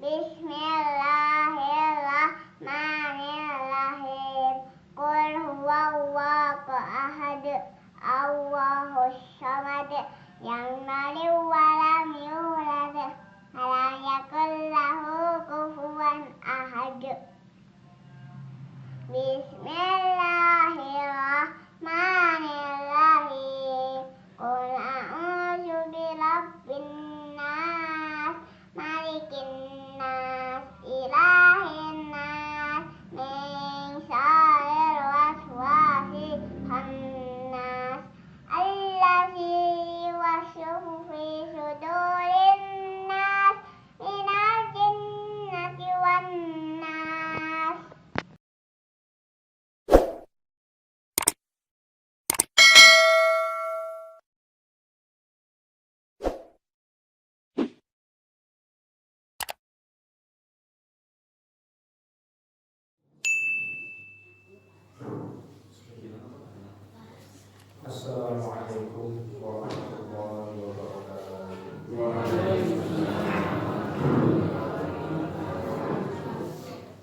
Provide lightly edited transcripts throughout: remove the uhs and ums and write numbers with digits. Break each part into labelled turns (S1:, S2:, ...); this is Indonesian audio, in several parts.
S1: Bismillahirrahmanirrahim. Qul huwallahu ahad. Allahus samad. Lam yalid wa lam yulad. Wa lam yakul lahu kufuwan ahad. Bismillahirrahmanirrahim. Qul a'udzu birabbin nas, malikin nas, ilahin nas, min syarril waswasil khannas, allazi yuwaswisu fi sudurin nas, minal jinnati wan nas.
S2: Assalamualaikum warahmatullahi wabarakatuh.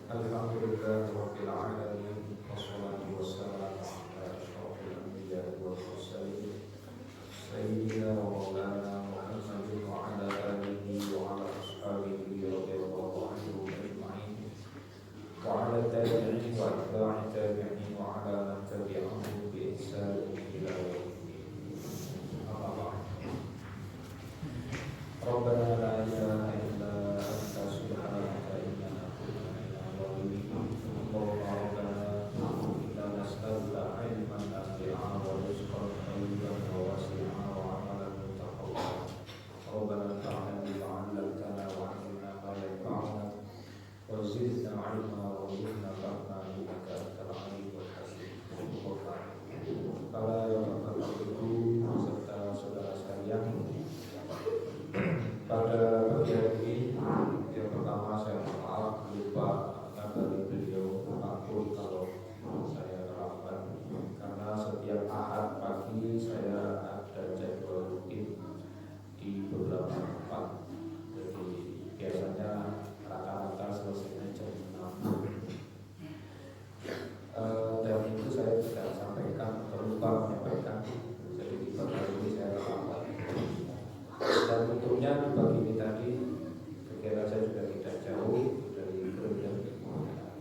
S2: Alhamdulillah rabbil alamin, wassalatu wassalamu ala asyrofil anbiya'i wal mursalin, sayyidina wa maulana Muhammadin wa ala alihi wa ala ashabihi radhiyallahu anhum ajma'in, wa ala tabi'in wa atba'i tabi'in wa ala man tabi'ahum bi ihsan ila yaumiddin. Amma ba'd. Rabbana la ilaha illa anta subhanaka inna kunna minadh dhalimin. Allahumma rabbana inna nas'aluka ilman nafi'an wa rizqan thayyiban wa wasi'an wa amalan mutaqabbalan. Rabbana ta'allamna ma 'allamtana wa 'allimna ma yanfa'una wa zidna 'ilma wa zidna fahma innaka antal 'alimul hakim. Para bapak ibu serta saudara sekalian, pada pagi hari ini yang pertama saya mohon maaf lupa dari beliau mengaku kalau saya terlambat, karena setiap Ahad pagi saya ada jadwal rutin di beberapa tempat. Jadi biasanya rata-rata selesainya jam 6. Dan itu saya tidak sampaikan atau lupa menyampaikan. Jadi di pagi hari ini saya terlambat. Dan untungnya di pagi ini tadi kegiatan saya juga tidak jauh dari Grogol,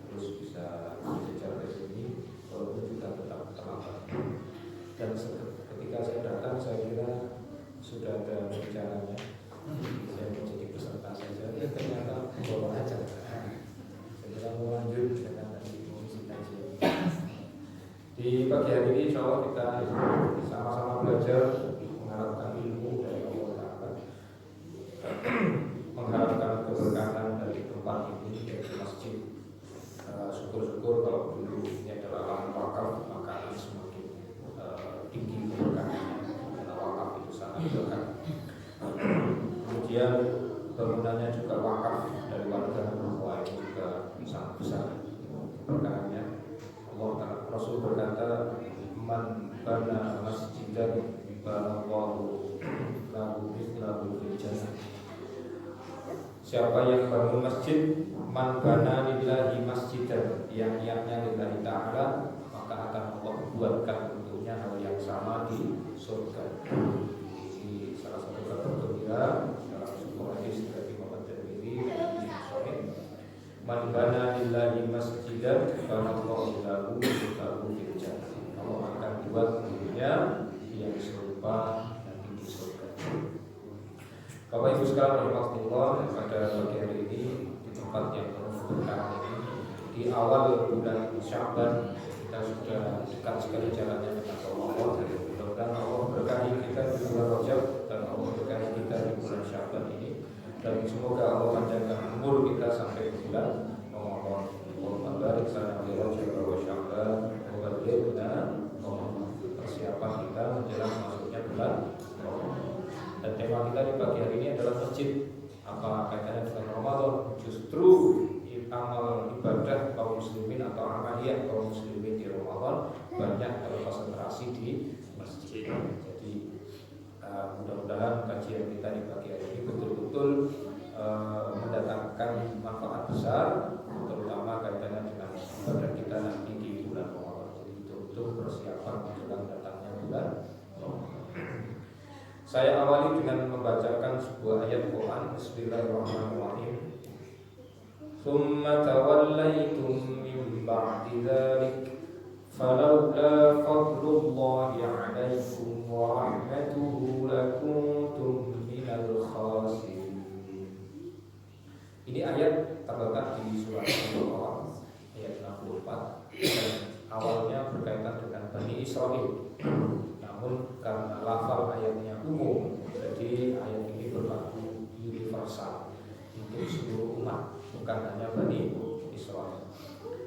S2: terus bisa berjalan ke sini walaupun juga tetap terlambat. Dan ketika saya datang saya kira sudah ada rencananya, saya mau jadi peserta saja, ternyata bawa aja. Saya kira mau lanjut dengan tadi mau isi kajian. Di pagi hari ini insya Allah kita sama-sama belajar mengharapkan ilmu dari Allah Ta'ala, mengharapkan keberkahan dari tempat ini, yaitu masjid. Syukur-syukur kalau dulu ini adalah lahan wakaf, maka akan semakin tinggi keberkahannya, karena wakaf itu sangat berkah. Kemudian bangunannya juga wakaf dari warga, bahwa ini juga sangat besar keberkahannya. Allah Rasul berkata, man bana masjidan banallahu lahu mithlahu fil jannah. Siapa yang bangun masjid, man bana lillahi masjidan, yang niatnya lillahi ta'ala, maka akan Allah buatkan untuknya hal yang sama di surga. Ini salah satu kabar gembira dalam sebuah hadis dari Muhammad Tirmidzi dan Sahih. Man bana lillahi masjidan banallahu lahu mithlahu fil jannah. Allah akan buat untuknya yang serupa nanti di surga. Bapak Ibu sekalian rahimahullah, pada pagi hari ini di tempat yang penuh berkah ini, di awal bulan Sya'ban, kita sudah dekat sekali jalannya dengan Allah. Mudah-mudahan Allah berkahi kita di bulan Rajab dan Allah berkahi kita di bulan Sya'ban ini, dan semoga Allah panjangkan umur kita sampai bulan Ramadan. Allahumma barik lana fi Rajab wa Sya'ban wa ballighna Ramadan. Persiapan kita menjelang masuknya bulan Ramadan. Dan tema kita di pagi hari ini adalah masjid. Apa kaitannya dengan Ramadan? Justru amal ibadah kaum muslimin atau amaliyah kaum muslimin di Ramadan banyak terkonsentrasi di masjid. Jadi mudah-mudahan kajian kita di pagi hari ini betul-betul mendatangkan mendatangkan manfaat besar, terutama kaitannya dengan ibadah kita nanti di bulan Ramadan. Jadi betul-betul persiapan menjelang datangnya bulan Ramadan. Saya awali dengan membacakan sebuah ayat Quran. Bismillahirrahmanirrahim. Tsumma tawallaytum min ba'di dzalik falawla fadlullahi 'alaikum wa rahmatuhu lakuntum minal khasirin. Ini ayat terletak di surat Al-Baqarah ayat 64 dan awalnya berkaitan dengan Bani Israil. Namun karena lafal ayatnya umum, jadi ayat ini berlaku universal untuk seluruh umat, bukan hanya Bani Israil.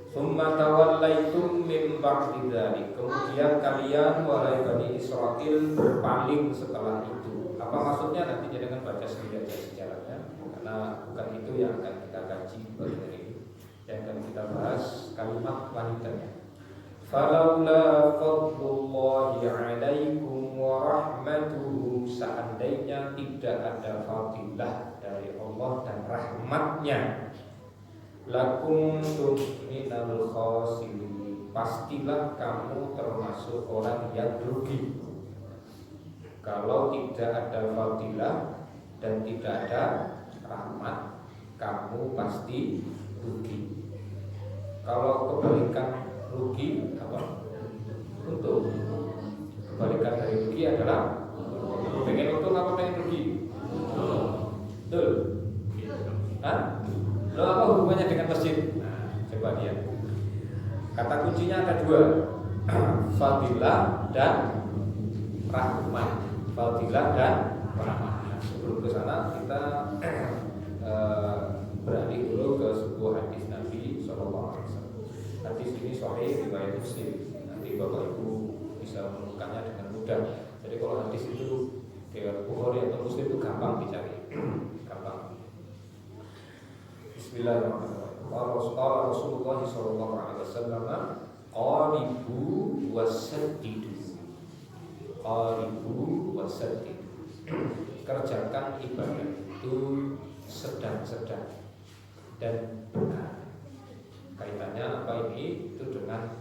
S2: Tsumma tawallaitum min ba'di dzalik. Kemudian kalian wahai Bani Israil berpaling setelah itu. Apa maksudnya nanti jangan baca sendiri aja sejarahnya, karena bukan itu yang akan kita kaji pada hari ini. Yang akan kita bahas kalimat wanitanya. Falaula fadlullahi 'alaikum wa rahmatuhu. Seandainya tidak ada fadilah dari Allah dan rahmatnya, lakuntum minal khasirin. Pastilah kamu termasuk orang yang rugi. Kalau tidak ada fadilah dan tidak ada rahmat, kamu pasti rugi. Kalau kebalikan rugi apa? Untung. Kebalikan dari rugi adalah pengen untung apa pengen rugi? Betul. Hah? Lo apa hubungannya dengan masjid? Nah, coba lihat. Kata kuncinya ada dua, fadilah dan rahmat. Fadilah dan rahmat. Nah, sebelum ke sana kita beralih dulu ke sebuah hadis Nabi SAW. Hadis ini sahih riwayat Muslim. Nanti Bapak Ibu bisa menemukannya dengan mudah. Jadi kalau hadis itu riwayat Bukhari atau Muslim itu gampang dicari. Gampang. Bismillahirrahmanirrahim. Qala Rasulullah sallallahu alaihi wasallam, qaribu wasaddidu. Qaribu wasaddidu. Kerjakan ibadah itu sedang-sedang dan benar. Kaitannya apa ini? Itu dengan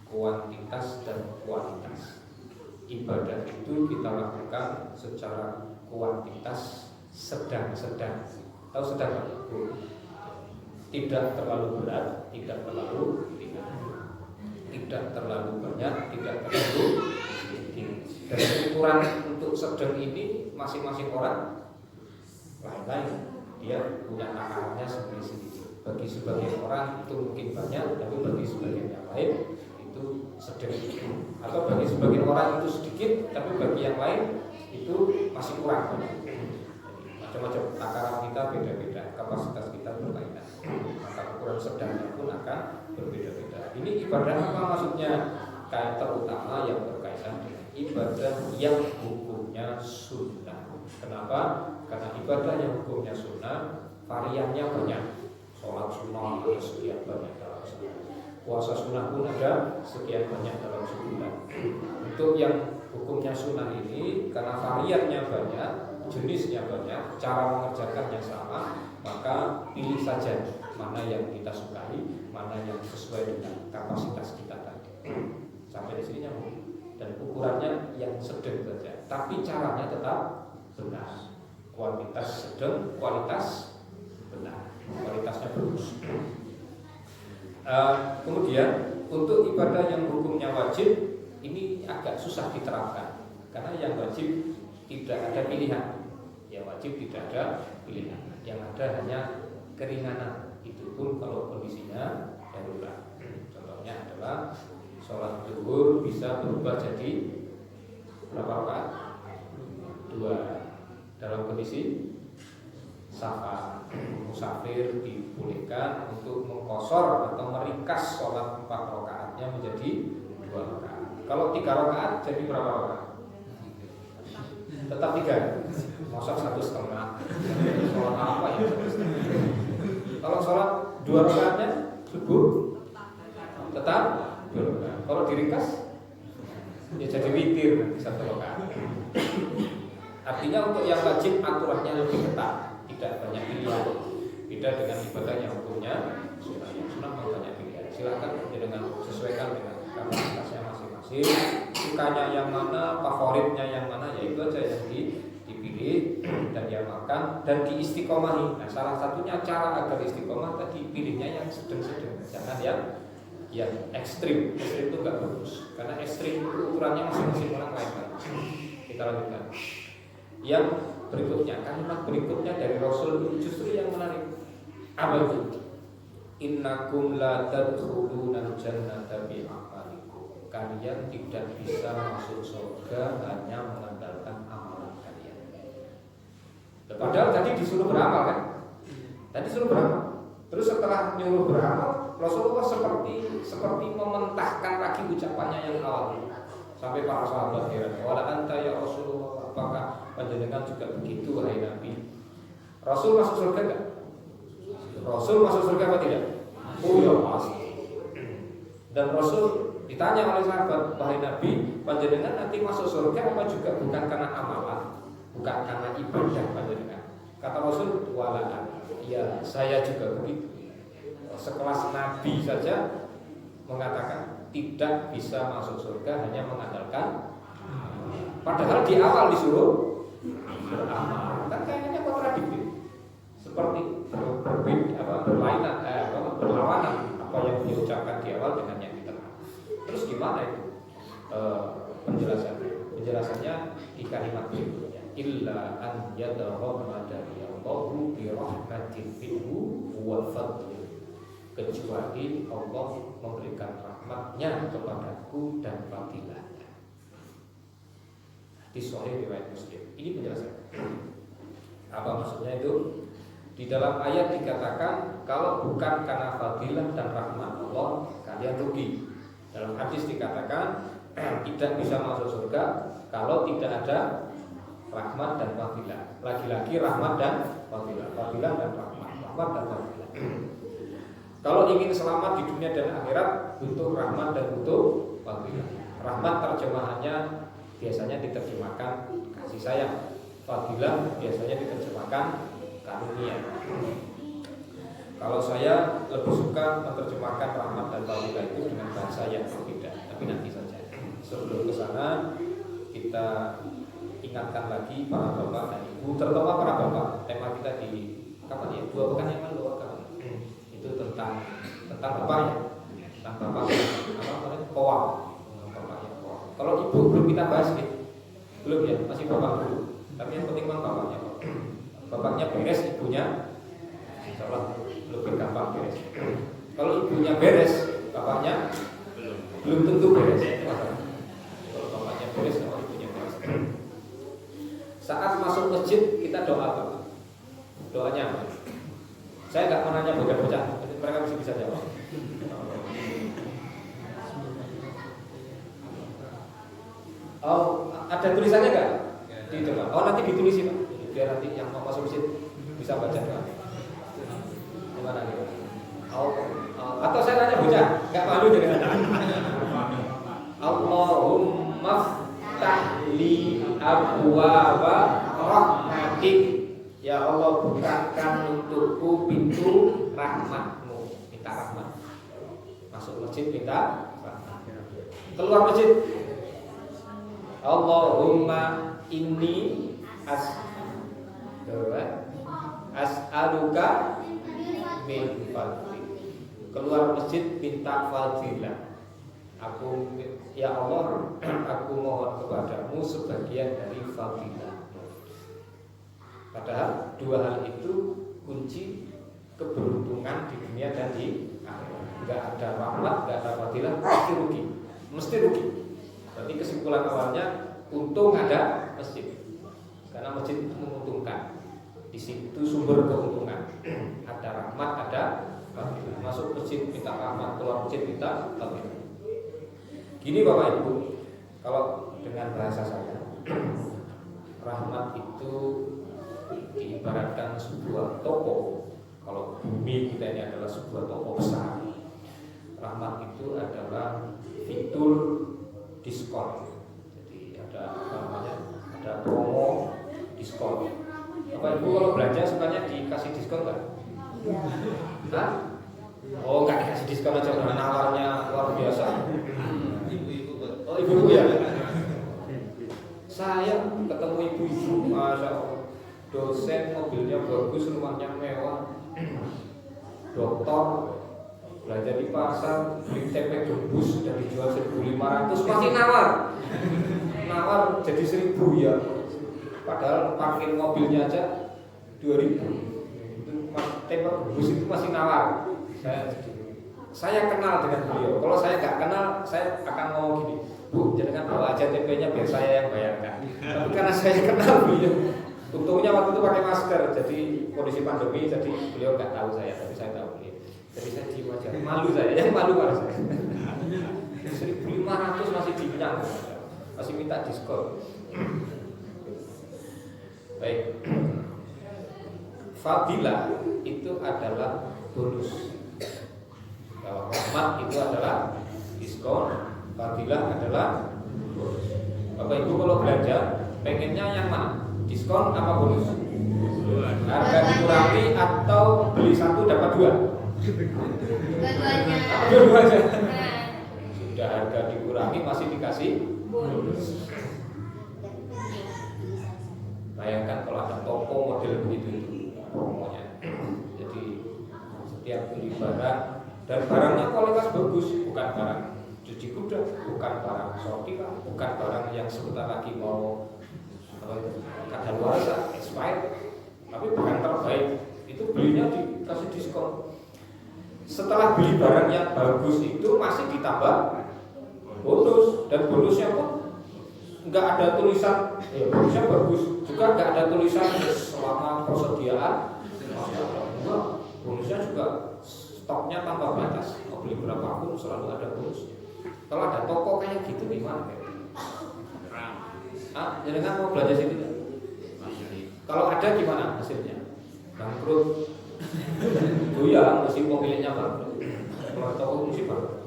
S2: kuantitas dan kualitas. Ibadah itu kita lakukan secara kuantitas sedang-sedang. Tahu sedang? Tidak terlalu berat, tidak terlalu ringan, tidak terlalu banyak, tidak terlalu sedikit. Dan ukuran untuk sedang ini masing-masing orang lain-lain. Dia punya takarannya sendiri-sendiri. Bagi sebagian orang itu mungkin banyak, tapi bagi sebagian yang lain itu sedang. Atau bagi sebagian orang itu sedikit, tapi bagi yang lain itu masih kurang. Macam-macam takaran kita beda-beda, kapasitas kita berlainan. Maka ukuran sedangnya pun akan berbeda-beda. Ini ibadah apa maksudnya? Kayak terutama yang berkaitan dengan ibadah yang hukumnya sunnah. Kenapa? Karena ibadah yang hukumnya sunnah variannya banyak. Sholat sunnah ada sekian banyak dalam sebulan. Puasa sunnah pun ada sekian banyak dalam sebulan. Untuk yang hukumnya sunnah ini karena variannya banyak, jenisnya banyak, cara mengerjakannya sama, maka pilih saja mana yang kita sukai, mana yang sesuai dengan kapasitas kita tadi. Sampai di sini nyambung. Dan ukurannya yang sedang saja, tapi caranya tetap benar. Kuantitas sedang, kualitas benar. Kualitasnya bagus. Kemudian untuk ibadah yang hukumnya wajib ini agak susah diterapkan karena yang wajib tidak ada pilihan. Yang wajib tidak ada pilihan. Yang ada hanya keringanan. Itu pun kalau kondisinya darurat. Contohnya adalah sholat zuhur bisa berubah jadi berapa rakaat? 2. Dalam kondisi safar, musafir dibolehkan untuk mengkosor atau meringkas sholat 4 rakaatnya menjadi 2 rakaat. Kalau 3 rakaat jadi berapa rakaat? Tetap 3. Masa 1,5. Sholat apa ya 1,5? Kalau sholat 2 rakaatnya subuh tetap 2 rakaat. Kalau diringkas ya jadi witir nanti 1 rakaat. Artinya untuk yang wajib aturannya lebih ketat, tidak banyak pilihan. Beda berbeda dengan ibadah yang hukumnya sunnah. Yang sunnah memang banyak pilihan. Silakan dengan sesuaikan dengan kapasitasnya masing-masing. Sukanya yang mana, favoritnya yang mana, ya itu aja yang dipilih dan diamalkan dan diistiqomahi. Nah, salah satunya cara agar istiqomah tadi pilihnya yang sedang-sedang, jangan yang ekstrim. Ekstrim itu nggak bagus karena ekstrim itu ukurannya masing-masing orang lain-lain. Kita lanjutkan. Yang berikutnya, kalimat berikutnya dari Rasul itu justru yang menarik. Apa itu? Innakum la tadkhulunal jannata bi'amalikum. Kalian tidak bisa masuk surga hanya mengandalkan amalan kalian. Padahal tadi disuruh beramal kan? Tadi suruh beramal. Terus setelah nyuruh beramal, Rasulullah seperti mementahkan lagi ucapannya yang awal. Sampai para sahabat heran, wala anta ya Rasulullah, apakah panjenengan juga begitu wahai Nabi? Rasul masuk surga enggak? Rasul masuk surga apa tidak? Oh ya pasti. Dan Rasul ditanya oleh sahabat, wahai Nabi, panjenengan nanti masuk surga apa juga bukan karena amalan, bukan karena ibadah panjenengan? Kata Rasul, wala ya saya juga begitu. Sekelas Nabi saja mengatakan tidak bisa masuk surga hanya mengandalkan. Padahal di awal disuruh beramal. Kan kayaknya kontradiktif. Seperti berlawanan apa yang diucapkan di awal dengan yang di tengah. Terus gimana itu penjelasannya? Penjelasannya di kalimat berikutnya. Illa an yadhammadani Allahu bi rahmatin minhu wa fadlin. Kecuali Allah memberikan rahmatnya kepadaku dan fadilahnya. Di Sahih riwayat Muslim. Ini penjelasan. Apa maksudnya itu? Di dalam ayat dikatakan kalau bukan karena fadilah dan rahmat Allah kalian rugi. Dalam hadis dikatakan tidak bisa masuk surga kalau tidak ada rahmat dan fadilah. Lagi-lagi rahmat dan fadilah, fadilah dan rahmat, rahmat dan fadilah. Kalau ingin selamat di dunia dan akhirat butuh rahmat dan butuh fadilah. Rahmat terjemahannya biasanya diterjemahkan kasih sayang. Fadilah biasanya diterjemahkan karunia. Kalau saya lebih suka menerjemahkan rahmat dan fadilah itu dengan bahasa yang berbeda, tapi nanti saja. Sebelum ke sana kita ingatkan lagi para bapak dan ibu, terutama para bapak. Tema kita di kapan ya? 2 pekan yang lalu itu tentang bapak ya, tentang bapak apa namanya? Koam. Bapak ya, koam. Kalau ibu belum kita bahas gitu. Belum ya, masih bapak dulu. Tapi yang penting kan bapaknya. Bapaknya beres, ibunya insyaallah lebih gampang beres. Kalau ibunya beres, bapaknya belum tentu beres. Kalau bapaknya beres, kalau ibunya beres. Saat masuk masjid kita doa apa? Doanya apa? Saya nggak mau nanya bocah-bocah, mereka mesti bisa jawab. Oh, ada tulisannya nggak? Dicoba. Oh, nanti ditulis Pak. Biar nanti yang mau masuk masjid bisa baca doa. Gimana nih? Atau saya nanya bocah, nggak malu dengan Allahumma ftahli abwaaba rahmatik. Ya Allah, bukakan untukku pintu rahmatmu. Minta rahmat. Masuk masjid minta rahmat. Keluar masjid, Allahumma inni as'aluka min fadlik. Keluar masjid minta fadilah. Aku ya Allah, aku mohon kepadamu sebagian dari fadilah. Padahal 2 hal itu kunci keberuntungan di dunia dan di akhirat. Enggak ada rahmat, enggak ada fadilah, pasti rugi. Mesti rugi. Berarti kesimpulan awalnya untung ada masjid. Karena masjid itu menguntungkan. Di situ sumber keuntungan. Ada rahmat, ada fadilah. Masuk masjid minta rahmat, keluar masjid minta fadilah. Gini Bapak Ibu, kalau dengan bahasa saya, rahmat itu diibaratkan sebuah toko. Kalau bumi kita ini adalah sebuah toko besar, rahmat itu adalah fitur diskon. Jadi ada apa namanya? Ada promo diskon. Bapak Ibu kalau belanja sukanya dikasih diskon nggak? Hah? Oh, nggak dikasih diskon aja, udah nawarnya luar biasa. Oh, ibu-ibu ya? Saya ketemu ibu-ibu, masya Allah, dosen mobilnya bagus, rumahnya mewah, dokter belanja di pasar, beli tempe rebus dan dijual 1.500, masih nawar jadi 1.000 ya. Padahal parkir mobilnya aja 2.000. Itu tempe rebus itu masih nawar. Saya kenal dengan beliau. Kalau saya nggak kenal, saya akan ngomong gini, Bu, jangan bawa aja TP-nya biar saya yang bayarkan. Tapi karena saya kenal beliau, untungnya waktu itu pakai masker, jadi kondisi pandemi, jadi beliau nggak tahu saya, tapi saya tahu beliau. Jadi saya diem aja, malu saya, yang malu malah saya. 1.500 masih dinyang, masih minta diskon. Baik, fadilah itu adalah bonus. Kalau rahmat itu adalah diskon, fadilah adalah bonus. Bapak Ibu kalau belanja, pengennya yang mana? Diskon apa bonus? Harga dikurangi atau beli satu dapat dua?
S1: Dua-duanya.
S2: Dua-duanya. Sudah harga dikurangi masih dikasih bonus. Bayangkan kalau ada toko model begitu itu promonya. Jadi setiap beli barang dan barangnya kualitas bagus, bukan barang cuci kuda, bukan barang sortika, bukan barang yang sebentar lagi mau kadaluarsa, expired, tapi barang terbaik. Itu belinya dikasih diskon. Setelah beli barang yang bagus itu masih ditambah bonus, dan bonusnya pun nggak ada tulisan, bonusnya bagus, juga nggak ada tulisan selama persediaan. Bonusnya juga stoknya tanpa batas, mau beli berapa pun selalu ada bonus. Kalau ada toko kayak gitu gimana? Jadi kan mau belanja situ? Kalau ada gimana hasilnya? Bangkrut. Oh ya, mesti pemiliknya bangkrut. Kalau toko mesti bangkrut.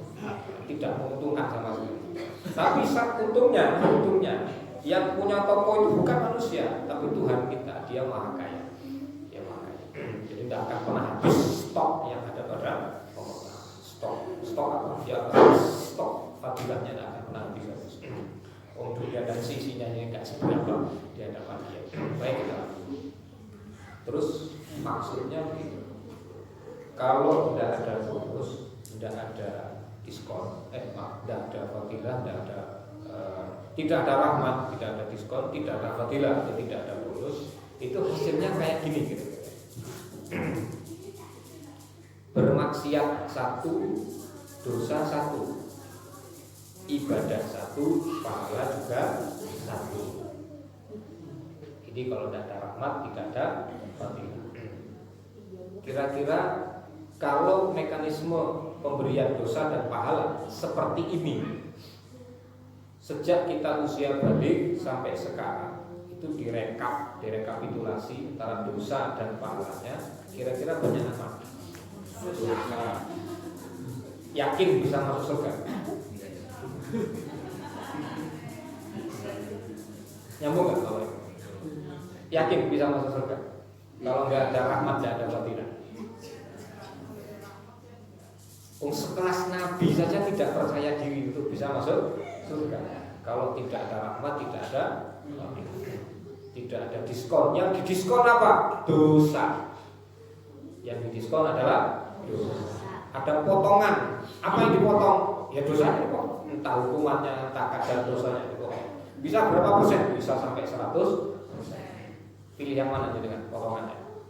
S2: Tidak menguntungkan sama sekali. Tapi untungnya yang punya toko itu bukan manusia, tapi Tuhan kita. Dia maha kaya. Dia maha kaya. Jadi tidak akan pernah habis stok yang ada pada pemegang. Stok apa? Ya stok fadilahnya tidak akan pernah habis. Dunia dan sisinya yang tidak seberapa di hadapan dia. Baik kita. Terus maksudnya begitu. Kalau tidak ada bonus, tidak ada diskon, tidak ada fadilah, tidak ada rahmat, tidak ada diskon, tidak ada fadilah, atau tidak ada bonus, itu hasilnya kayak gini gitu. Bermaksiat satu, dosa satu, ibadah satu, pahala juga satu. Jadi kalau tidak ada rahmat, tidak ada fadilah. Kira-kira kalau mekanisme pemberian dosa dan pahala seperti ini, sejak kita usia balik sampai sekarang, itu direkapitulasi antara dosa dan pahalanya, kira-kira banyak apa? Yakin bisa masuk surga? Nyambung nggak kalau itu? Yakin bisa masuk surga? Kalau nggak ada rahmat, nggak ada fadilah. Sekelas Nabi saja tidak percaya diri itu bisa masuk surga. Kalau tidak ada rahmat, tidak ada fadilah, tidak ada diskon. Yang didiskon apa? Dosa. Yang didiskon adalah dosa. Ada potongan. Apa yang dipotong? Ya dosanya dipotong. Entah hukumannya, entah kadar dosanya dipotong. Bisa berapa persen? Bisa sampai 100%. Pilih yang mana aja dengan potongannya?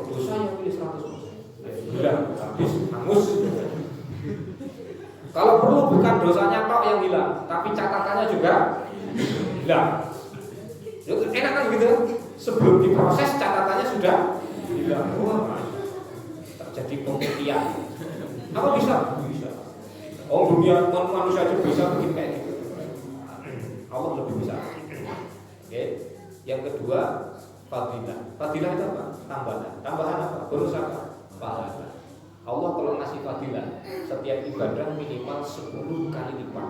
S2: Dosanya pilih 100%. Hilang, habis, hangus. Kalau perlu bukan dosanya tok yang hilang, tapi catatannya juga hilang. Enak kan gitu? Sebelum diproses catatannya sudah hilang. Terjadi pembuktian. Apa bisa? Bisa. Oh, dunia manusia aja bisa bikin kayak gitu. Allah lebih bisa. Oke. Yang kedua, fadilah. Fadilah itu apa? Tambahan. Tambahan apa? Bonus apa? Pahala. Allah kalau ngasih fadilah, setiap ibadah minimal 10 kali lipat.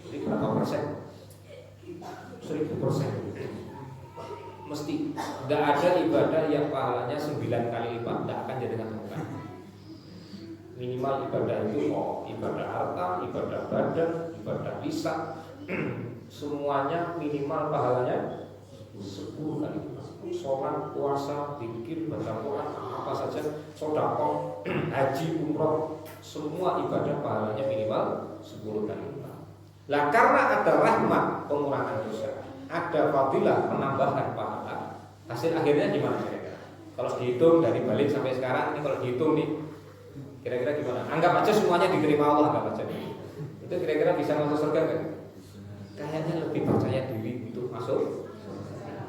S2: Jadi berapa persen? 1000%. Mesti Tidak ada ibadah yang pahalanya 9 kali lipat, tidak akan jadi temukan. Minimal ibadah itu ibadah harta, ibadah badan, ibadah lisan, semuanya minimal pahalanya 10 kali lipat. Sholat, puasa, zikir, baca Quran, apa saja, sedekah, haji, umroh, semua ibadah pahalanya minimal 10 kali lipat. Lah karena ada rahmat pengurangan dosa, ada fadilah penambahan pahala, hasil akhirnya gimana kira-kira? Kalau dihitung dari balik sampai sekarang ini, kalau dihitung nih, kira-kira gimana? Anggap aja semuanya diterima Allah, anggap aja. Itu kira-kira bisa masuk surga kan? Kayaknya lebih percaya diri untuk masuk.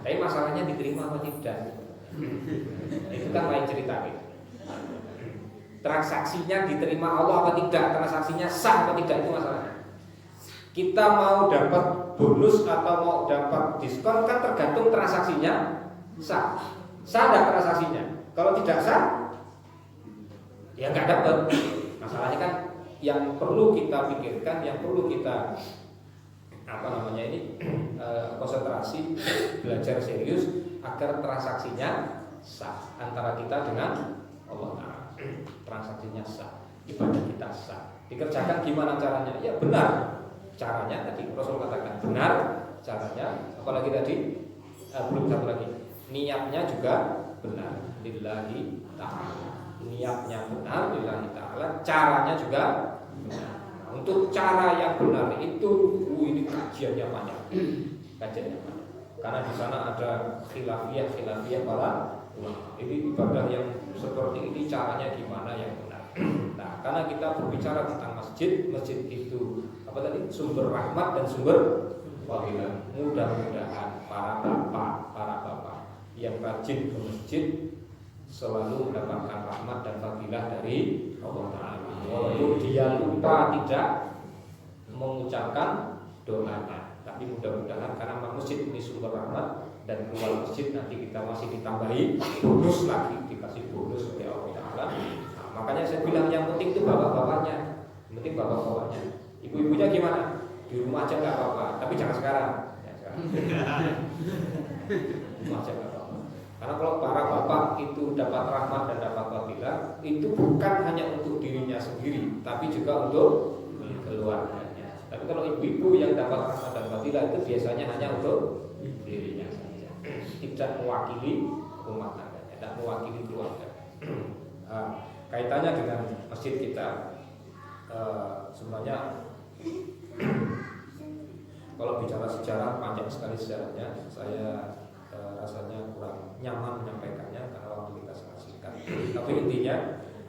S2: Tapi masalahnya diterima apa tidak? Itu kan lain cerita gitu. Transaksinya diterima Allah apa tidak? Transaksinya sah apa tidak? Itu masalahnya. Kita mau dapat bonus atau mau dapat diskon kan tergantung transaksinya sah. Sah tidak transaksinya? Kalau tidak sah, ya nggak dapat. Masalahnya kan yang perlu kita pikirkan, yang perlu kita konsentrasi, belajar serius agar transaksinya sah antara kita dengan Allah Ta'ala. Transaksinya sah, ibadah kita sah. Dikerjakan gimana caranya? Ya benar caranya, tadi Rasul katakan benar caranya. Apalagi tadi belum satu lagi, niatnya juga benar lillahi ta'ala. Niatnya benar lillahi ta'ala, caranya juga benar. Untuk cara yang benar itu ini kajiannya banyak. Kajiannya banyak. Karena di sana ada khilafiyah para ulama. Ini ibadah yang seperti ini caranya gimana yang benar. Nah, karena kita berbicara tentang masjid, masjid itu apa tadi? Sumber rahmat dan sumber fadilah. Mudah-mudahan para bapak yang rajin ke masjid selalu mendapatkan rahmat dan fadilah dari Allah Ta'ala. Walaupun dia lupa tidak mengucapkan doanya, tapi mudah-mudahan karena masjid ini sumber rahmat dan keluar masjid nanti kita masih ditambahi bonus lagi, dikasih bonus oleh Allah Ta'ala. Nah, makanya saya bilang yang penting itu bapak-bapaknya, yang penting bapak-bapaknya. Ibu-ibunya gimana? Di rumah aja nggak apa-apa, tapi jangan sekarang. Ya, sekarang. Di rumah aja nggak apa-apa. Karena kalau para bapak itu dapat rahmat dan dapat fadilah, itu bukan hanya untuk dirinya sendiri, tapi juga untuk keluarganya. Tapi kalau ibu-ibu yang dapat rahmat dan fadilah itu biasanya hanya untuk dirinya saja, tidak mewakili rumah tangganya, tidak mewakili keluarga. Kaitannya dengan masjid kita, sebenarnya kalau bicara sejarah panjang sekali sejarahnya, saya rasanya kurang nyaman menyampaikannya karena waktu kita sangat singkat. Tapi intinya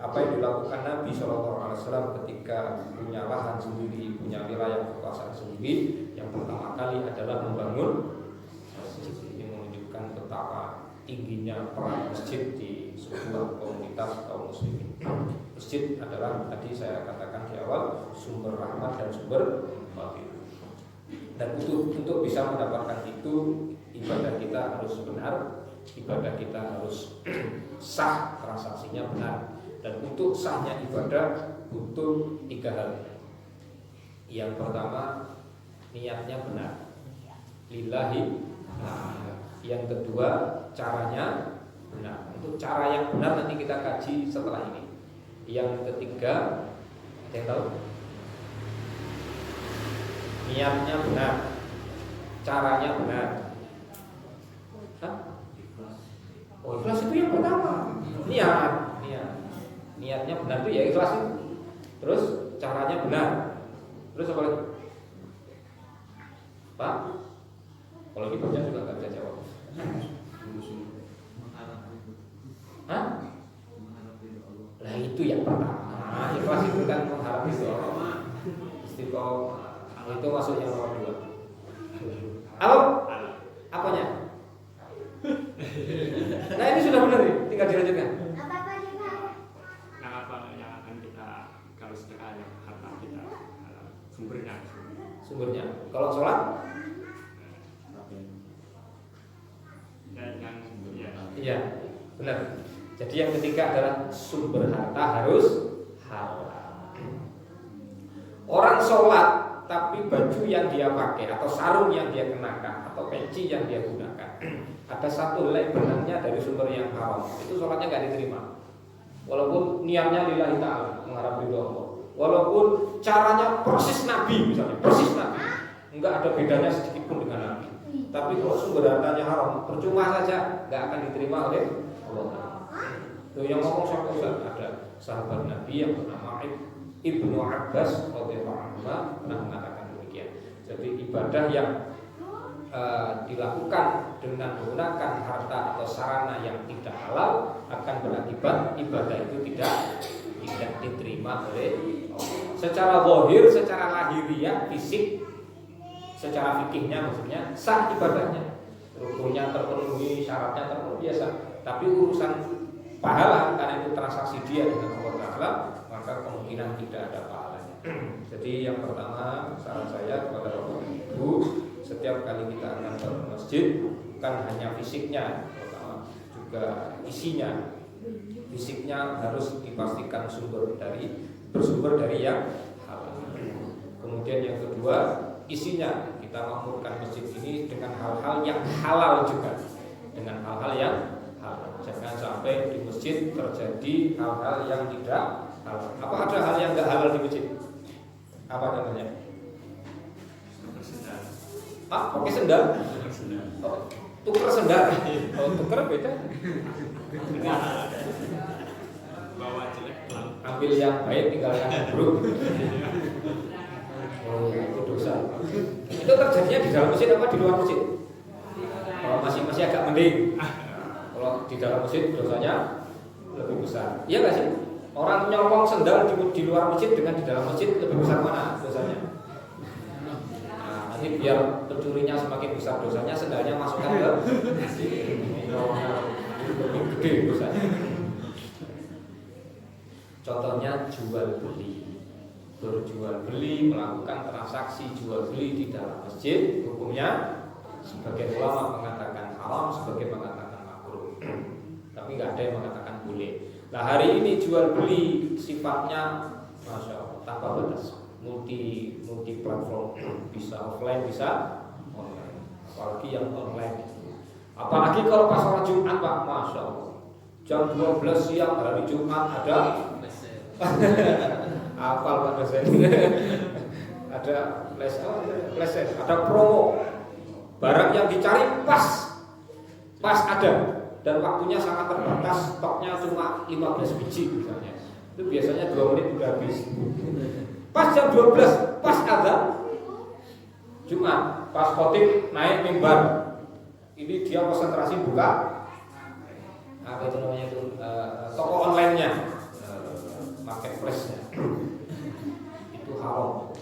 S2: apa yang dilakukan Nabi SAW ketika punya lahan sendiri, punya wilayah kekuasaan sendiri, yang pertama kali adalah membangun masjid. Ini menunjukkan betapa tingginya peran masjid di sebuah komunitas kaum muslimin. Masjid adalah tadi saya katakan di awal sumber rahmat dan sumber fadilah. Dan untuk bisa mendapatkan itu, ibadah kita harus benar, ibadah kita harus sah, transaksinya benar. Dan untuk sahnya ibadah butuh 3 hal. Yang pertama, niatnya benar, lillahi. Yang kedua, caranya benar. Untuk cara yang benar nanti kita kaji setelah ini. Yang ketiga, ada yang tahu? Niatnya benar, caranya benar. Oh, ikhlas itu yang pertama. Niatnya benar itu ya ikhlas itu. Terus caranya benar. Terus apa lagi? Pak? Kalau dibaca juga nggak bisa jawab. Hah? Nah itu yang pertama. Ikhlas itu kan mengharap itu. Istiqomah. Itu masuk yang nomor 2. Apa? Apanya? Nah ini sudah benar nih, tinggal dilanjutkan.
S3: Nah apa yang akan kita kalau sedekah harta kita sumbernya.
S2: Kalau sholat?
S3: Dan yang
S2: Iya, benar. Jadi yang ketiga adalah sumber harta harus halal. Orang sholat tapi baju yang dia pakai atau sarung yang dia kenakan atau peci yang dia gunakan ada satu helai benangnya dari sumber yang haram, itu sholatnya nggak diterima. Walaupun niatnya lillahi ta'ala, mengharap ridho Allah. Walaupun caranya persis Nabi misalnya, persis Nabi, nggak ada bedanya sedikit pun dengan Nabi. Tapi kalau sumber hartanya haram, percuma saja, nggak akan diterima oleh Allah. Tuh yang ngomong siapa Ustaz? Ada sahabat Nabi yang bernama Ibnu Abbas radhiyallahu anhu pernah mengatakan demikian. Jadi ibadah yang dilakukan dengan menggunakan harta atau sarana yang tidak halal akan berakibat ibadah itu tidak diterima oleh Allah. Secara zahir, secara lahiriah, fisik, secara fikihnya maksudnya sah ibadahnya, rukunnya terpenuhi, syaratnya terpenuhi biasa. Tapi urusan pahala karena itu transaksi dia dengan Allah Taala, maka kemungkinan tidak ada pahalanya. Jadi yang pertama saran saya kepada Bapak Ibu, setiap kali kita akan ke masjid, bukan hanya fisiknya, pertama juga isinya. Fisiknya harus dipastikan bersumber dari yang halal. Kemudian yang kedua, isinya kita makmurkan masjid ini dengan hal-hal yang halal juga, dengan hal-hal yang halal. Jangan sampai di masjid terjadi hal-hal yang tidak halal. Apa ada hal yang tidak halal di masjid? Apa namanya? Pakai sendal? Oh, tuker sendal? Oh, tuker beda?
S3: Bawa jelek
S2: ambil yang baik, tinggalkan yang buruk. Oh, itu dosa. Itu terjadinya di dalam masjid apa di luar masjid? Kalau masih agak mending. Kalau di dalam masjid dosanya lebih besar. Iya nggak sih? Orang nyolong sendal di luar masjid dengan di dalam masjid lebih besar mana dosanya? Nanti biar pencurinya semakin besar dosanya, sendalnya masukkan ke lebih gede dosanya. Contohnya jual beli, berjual beli, melakukan transaksi jual beli di dalam masjid, hukumnya sebagian ulama mengatakan haram, sebagian mengatakan makruh, tapi nggak ada yang mengatakan boleh. Nah hari ini jual beli sifatnya masya Allah tanpa batas, multi platform, bisa offline bisa online, apalagi yang online. Apalagi kalau pas sholat Jumat Pak, masya Allah, jam 12 siang hari Jumat ada apal Pak dosen. Ada flash, ada promo, barang yang dicari pas ada dan waktunya sangat terbatas, stoknya cuma 15 biji misalnya. Itu biasanya 2 menit udah habis. Pas jam 12, pas azan Jumat, pas khotib naik mimbar, ini dia konsentrasi buka apa itu namanya itu toko online-nya, marketplace-nya. Itu haram.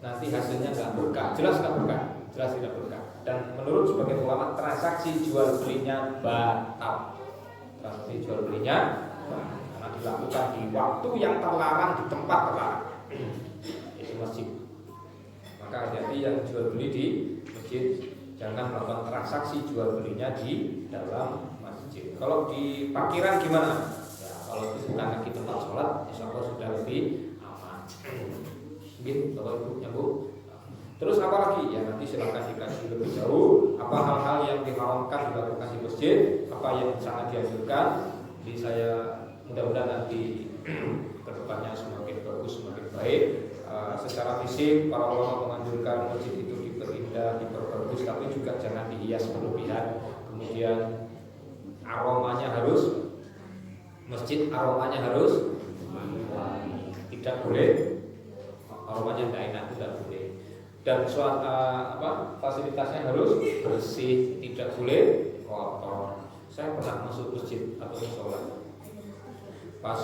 S2: Nanti hasilnya nggak berkah, jelas nggak berkah, jelas tidak berkah. Dan menurut sebagian ulama transaksi jual belinya batal. Transaksi jual belinya karena dilakukan di waktu yang terlarang, di tempat terlarang, yaitu masjid. Maka hati-hati yang jual beli di masjid, jangan melakukan transaksi jual belinya di dalam masjid. Kalau di parkiran gimana? Ya, kalau itu bukan lagi tempat sholat, insya Allah sudah lebih aman. Mungkin Bapak Ibu nyambung. Terus apa lagi? Ya nanti silakan dikaji lebih jauh. Apa hal-hal yang diharamkan dilakukan di masjid? Apa yang sangat dianjurkan? Jadi saya mudah-mudahan nanti kedepannya semakin bagus, semakin baik. Secara fisik para ulama menganjurkan masjid itu diperindah, diperbagus, tapi juga jangan dihias berlebihan. Kemudian aromanya harus, masjid aromanya harus wangi, tidak boleh aromanya tidak enak, tidak boleh. Dan fasilitasnya harus bersih, tidak boleh kotor. Saya pernah masuk masjid atau sholat, pas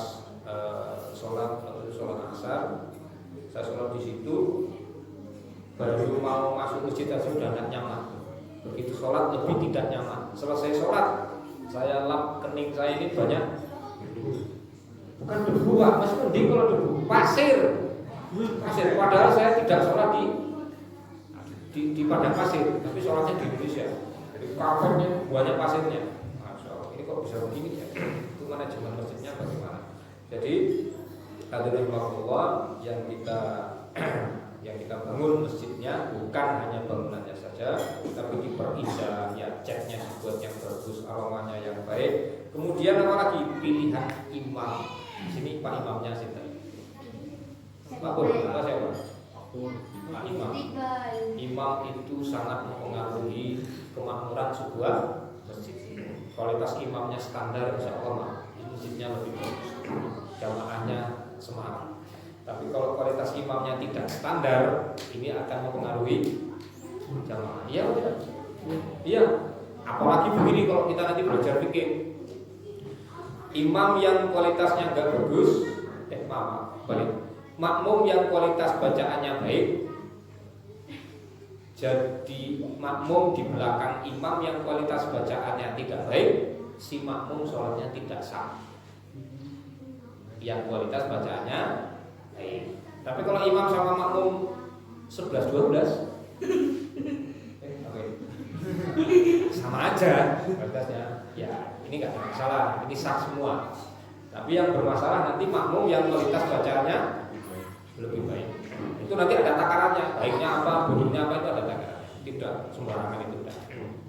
S2: sholat asar, saya sholat di situ, baru mau masuk masjid aja sudah tidak nyaman. Begitu sholat lebih tidak nyaman. Selesai sholat, saya lap kening saya ini banyak, bukan debu Pak, masih mending kalau debu, pasir. Padahal saya tidak sholat di padang pasir, tapi sholatnya di Indonesia. Jadi kamarnya banyak pasirnya. Masya Allah, ini kok bisa begini ya? Itu manajemen masjidnya bagaimana? Jadi hadirin Allah yang kita bangun masjidnya bukan hanya bangunannya saja. saja, tapi diperindah, ya catnya dibuat yang bagus, aromanya yang baik. Kemudian apa lagi? Pilihan imam. Di sini Pak Imamnya sih tadi. Pak siapa? Pak Imam. Imam itu sangat mempengaruhi kemakmuran sebuah masjid. Kualitas imamnya standar, insya Allah masjidnya lebih bagus, jamaahnya semangat. Tapi kalau kualitas imamnya tidak standar, ini akan mempengaruhi jamaah. Iya, iya. Apalagi begini kalau kita nanti belajar fikih, imam yang kualitasnya enggak bagus, balik. Makmum yang kualitas bacaannya baik, jadi makmum di belakang imam yang kualitas bacaannya tidak baik, si makmum sholatnya tidak sah. Yang kualitas bacaannya baik. Tapi kalau imam sama makmum 11-12, sama aja kualitasnya. Ya, ini nggak ada masalah, ini sah semua. Tapi yang bermasalah nanti makmum yang kualitas bacaannya lebih baik. Itu nanti ada takarannya, baiknya apa, buruknya apa, itu ada takaran. Tidak sembarangan itu,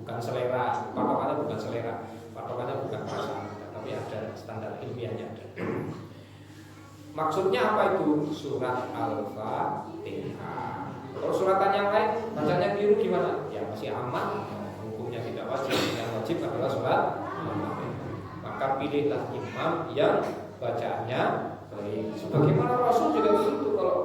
S2: bukan selera, patokannya bukan selera, patokannya bukan perasaan, tapi ada standar ilmiahnya ada. Maksudnya apa itu? Surat Al-Fatihah. Kalau suratan yang lain bacanya keliru gimana? Ya masih aman, hukumnya tidak wajib. Yang wajib adalah surat Al-Fatihah. Maka pilihlah imam yang bacaannya baik. Sebagaimana Rasul juga begitu. Kalau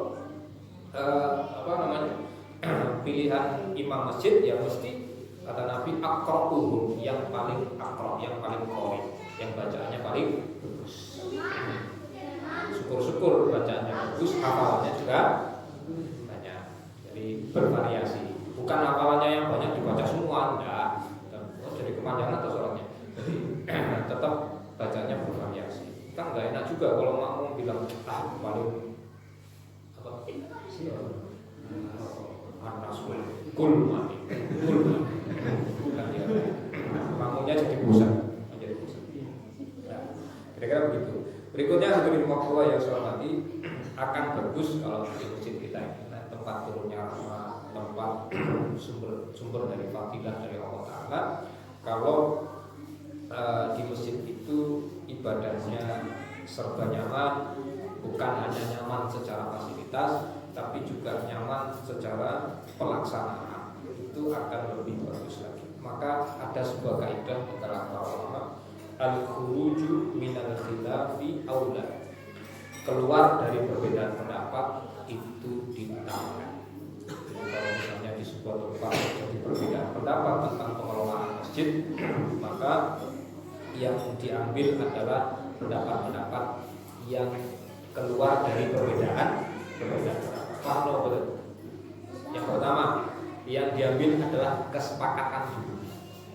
S2: pilihan imam masjid ya mesti kata Nabi aqra'uhum, yang paling aqra', yang paling qari, yang bacaannya paling bagus. Syukur-syukur bacaannya bagus, hafalannya juga banyak. Jadi bervariasi. Bukan hafalannya yang banyak dibaca semua, enggak. Jadi kepanjangan atau sholatnya. Jadi tetap bacanya bervariasi. Kan enggak enak juga kalau makmum bilang paling apa? An-Nasul kul mati. Bukan dia. Makmumnya jadi pusat. Nah, kira-kira begitu. Berikutnya hadirin Allah yang saya hormati, akan bagus kalau di masjid kita ini tempat turunnya rahmat, tempat sumber dari fadilah dari Allah Ta'ala. Kalau di masjid itu ibadahnya serba nyaman, bukan hanya nyaman secara fasilitas, tapi juga nyaman secara pelaksanaan, itu akan lebih bagus lagi. Maka ada sebuah kaidah di kalangan para ulama, al-khuruju minal khilafi aula, keluar dari perbedaan pendapat itu diutamakan. Kalau misalnya di sebuah tempat terjadi perbedaan pendapat tentang pengelolaan masjid, maka yang diambil adalah pendapat-pendapat yang keluar dari perbedaan pendapat. Paham betul? Yang pertama, yang diambil adalah kesepakatan dulu.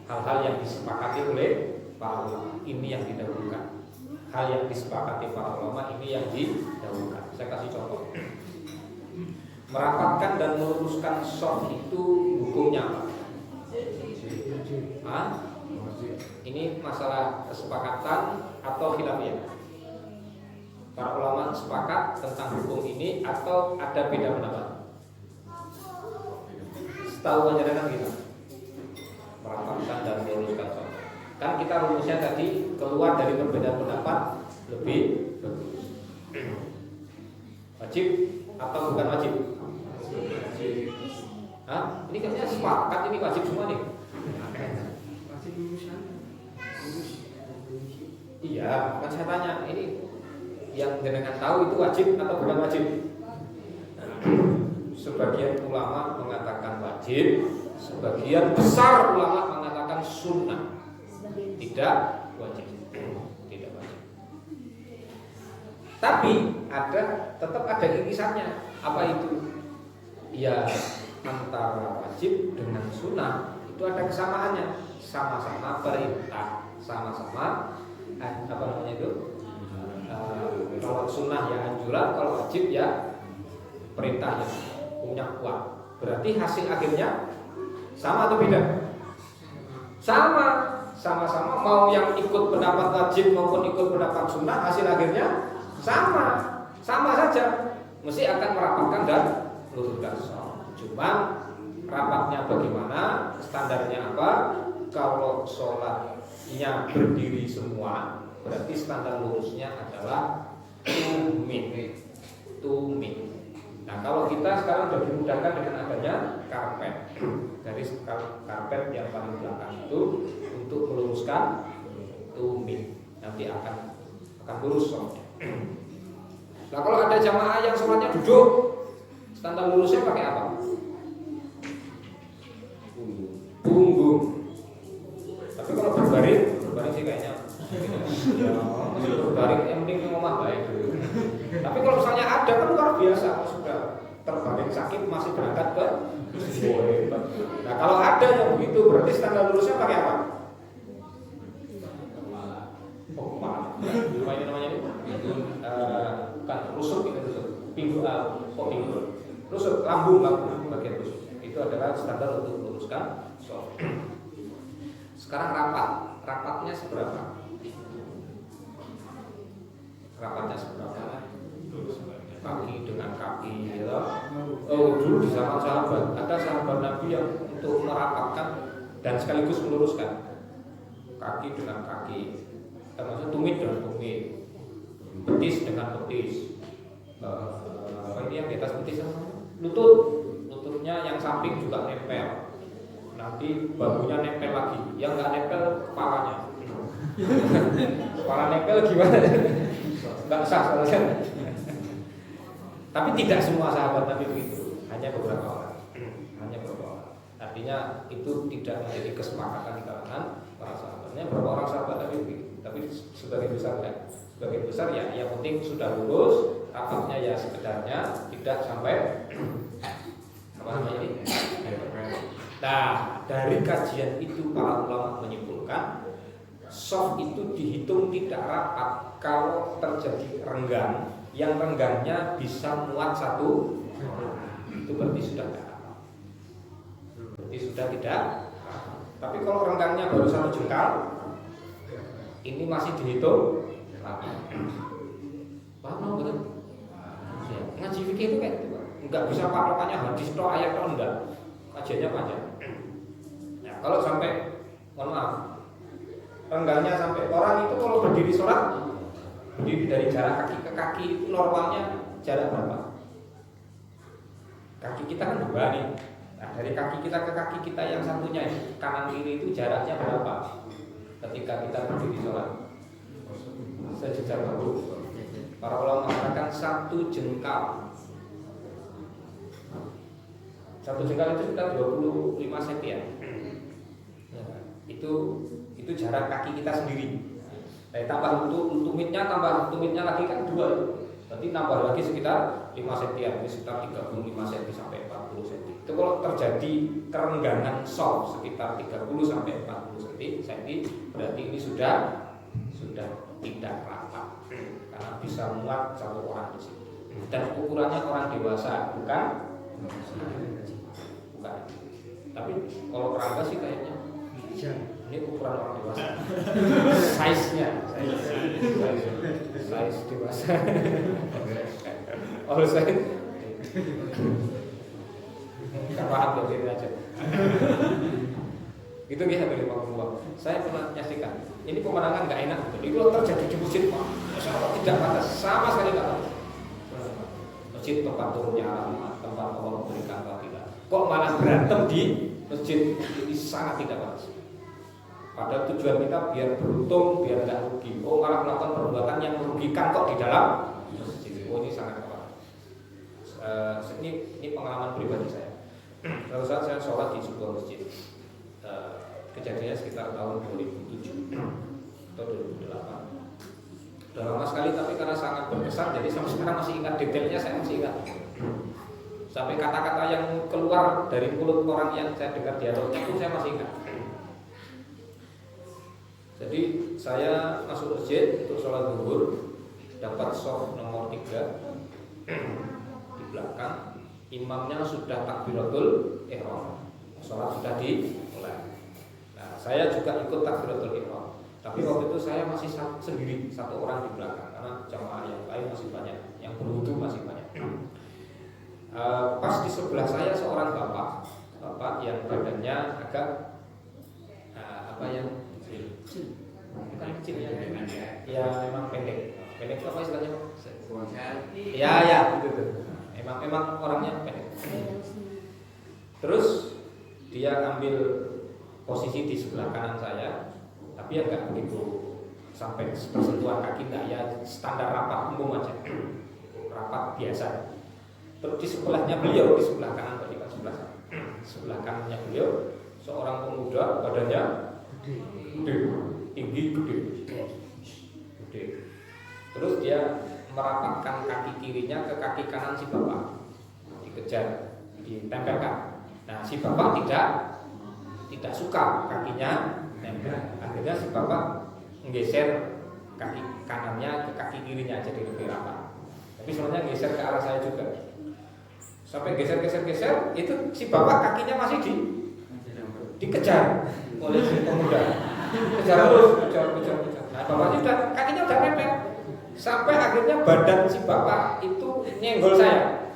S2: Hal-hal yang disepakati oleh para ulama ini yang didahulukan. Hal yang disepakati para ulama ini yang didahulukan. Saya kasih contoh. Merapatkan dan meluruskan shaf itu hukumnya apa? Ini masalah kesepakatan atau khilafiyah? Para ulama sepakat tentang hukum ini atau ada beda pendapat? Setahu panjenengan gitu. Merapatkan dan meluruskan shaf. Kan kita rumusnya tadi keluar dari perbedaan pendapat lebih bagus. Wajib atau bukan wajib? Wajib. Ini kayaknya sepakat ini wajib semua nih.
S3: Wajib lulusan.
S2: Iya, kan saya tanya ini yang jenengan tahu itu wajib atau bukan wajib? Sebagian ulama mengatakan wajib, sebagian besar ulama mengatakan sunnah. Tidak wajib, tidak wajib. Tapi tetap ada irisannya. Apa itu? Ya antara wajib dengan sunnah itu ada kesamaannya. Sama-sama perintah, sama-sama apa namanya itu? Kalau sunnah ya anjuran, kalau wajib ya perintah ya punya kuat. Berarti hasil akhirnya sama atau beda? Sama-sama mau yang ikut pendapat wajib maupun ikut pendapat sunnah, hasil akhirnya sama saja, mesti akan merapatkan dan meluruskan. Cuma rapatnya bagaimana, standarnya apa. Kalau sholatnya berdiri semua, berarti standar lurusnya adalah tumit. Nah, kalau kita sekarang sudah dimudahkan dengan adanya karpet, dari karpet yang paling belakang itu untuk meluruskan tumit, nanti akan lurus sholatnya. Nah, kalau ada jamaah yang sholatnya duduk, standar lurusnya pakai apa? Punggung. Tapi kalau berbaring sih kayaknya berbaring yang penting ngomong baik. Tapi kalau misalnya ada kan luar biasa, sudah terbaring sakit masih berangkat ke hebat. Nah, kalau ada yang begitu berarti standar lurusnya pakai apa? Kepala. Namanya ini? Kan rusuk itu rusuk. Pinggul. Rusuk lambung bagian rusuk. Itu adalah standar untuk meluruskan sholat. Sekarang rapatnya seberapa? Rapatnya seberapa? Kaki dengan kaki, ya. Oh, dulu di zaman sahabat ada sahabat Nabi yang untuk merapatkan dan sekaligus meluruskan kaki dengan kaki, termasuk tumit dengan tumit, betis dengan betis. Ini yang di atas betis lututnya yang samping juga nempel. Nanti bahunya nempel lagi, yang nggak nempel kepalanya. Kepala nempel gimana? Nggak sah soalnya. Tapi tidak semua sahabat Nabi begitu, hanya beberapa orang. Artinya itu tidak menjadi kesepakatan di kalangan para sahabatnya. Beberapa orang sahabat Nabi begitu, tapi sebagai besar ya. Sebagai besar ya, yang penting sudah lurus, rapatnya ya sekedarnya, tidak sampai apa namanya ini. Nah, dari kajian itu para ulama menyimpulkan soft itu dihitung tidak rapat kalau terjadi renggang, yang renggangnya bisa muat satu, itu berarti sudah tidak rapat. Berarti sudah tidak rapat. Tapi kalau renggangnya baru satu jengkal, ini masih dihitung rapat. Paham betul? Ngaji fikih itu kayak gitu, nggak bisa patokannya hadis atau ayat atau enggak. Kajiannya panjang. Ya, kalau sampai, mohon maaf, renggangnya sampai orang itu kalau berdiri sholat, berdiri dari jarak kaki ke kaki itu normalnya jarak berapa? Kaki kita kan dua nih. Nah, dari kaki kita ke kaki kita yang satunya kanan kiri itu jaraknya berapa? Ketika kita berdiri sholat, sejajar bahu. Para ulama mengatakan satu jengkal. Satu jengkal itu sekitar 25 cm ya. Itu jarak kaki kita sendiri. Tambah tumitnya lagi kan 2 itu. Nanti nambah lagi sekitar 5 cm, ini sekitar 35 cm sampai 40 cm. Itu kalau terjadi kerenggangan soft sekitar 30 sampai 40 cm, berarti ini sudah tidak rapat. Karena bisa muat satu orang di situ. Dan ukurannya orang dewasa, bukan. Tapi kalau kerangka sih kayaknya ini ukuran orang dewasa. Size-nya size dewasa. Oh, size. Enggak paham dari aja. Itu dia hampir 50. Saya pernah nyaksikan. Ini pemandangan nggak enak. Jadi kalau terjadi di masjid, tidak pantas, sama sekali nggak pantas. Masjid tempat turunnya tempat Allah memberikan fadilah. Kok malah berantem di masjid, ini sangat tidak pantas. Padahal tujuan kita biar beruntung, biar nggak rugi. Oh, malah melakukan perbuatan yang merugikan kok di dalam masjid. Oh, ini sangat pantas. Ini pengalaman pribadi saya. Lalu saat saya sholat di sebuah masjid, kejadiannya sekitar tahun 2007 atau 2008. Udah lama sekali, tapi karena sangat berkesan, jadi sampai sekarang masih ingat detailnya, saya masih ingat. Sampai kata-kata yang keluar dari mulut orang yang saya dengar dialognya pun saya masih ingat. Jadi saya masuk masjid untuk sholat zuhur, dapat shaf nomor 3 di belakang, imamnya sudah takbiratul ihram, sholat sudah dimulai. Nah, saya juga ikut takbiratul ihram, tapi waktu itu saya masih sendiri, satu orang di belakang, karena jamaah yang lain masih banyak, yang berwudu masih banyak. Pas di sebelah saya seorang bapak bapak yang badannya agak apa yang bukan kecil ya memang pendek itu apa istilahnya? Ya gitu. Emang orangnya pendek. Terus dia ambil posisi di sebelah kanan saya, tapi ya nggak begitu sampai bersentuhan kaki, nggak, ya standar rapat umum aja, rapat biasa. Terus di sebelahnya beliau, di sebelah kanan tadi kan sebelah kanannya beliau seorang pemuda, badannya gede, tinggi, gede. Terus dia merapatkan kaki kirinya ke kaki kanan si bapak, dikejar, ditempelkan. Nah si bapak tidak suka kakinya nempel. Akhirnya si bapak menggeser kaki kanannya ke kaki kirinya jadi lebih rapat. Tapi sebenarnya geser ke arah saya juga. Sampai geser, itu si bapak kakinya masih dikejar oleh si pemuda. Kejar terus. Nah bapaknya kakinya udah mepet. Sampai akhirnya badan si bapak itu nyenggol saya.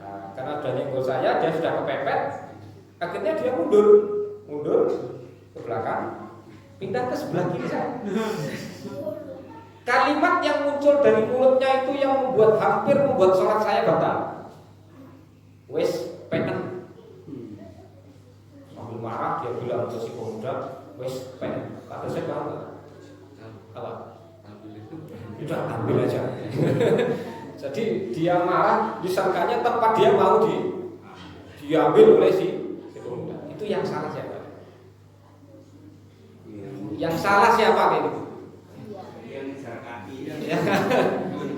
S2: Nah, karena udah nyenggol saya, dia sudah kepepet. Akhirnya dia mundur ke belakang, pindah ke sebelah kiri saya. Kalimat yang muncul dari mulutnya itu yang hampir membuat sholat saya batal. Wes penen. Sambil marah dia bilang ke si pemuda, wes penen. Kata saya apa? Udah ambil aja. Jadi dia marah, disangkanya tempat dia mau diambil oleh si pemuda. Itu yang salah siapa? Yang salah siapa gitu?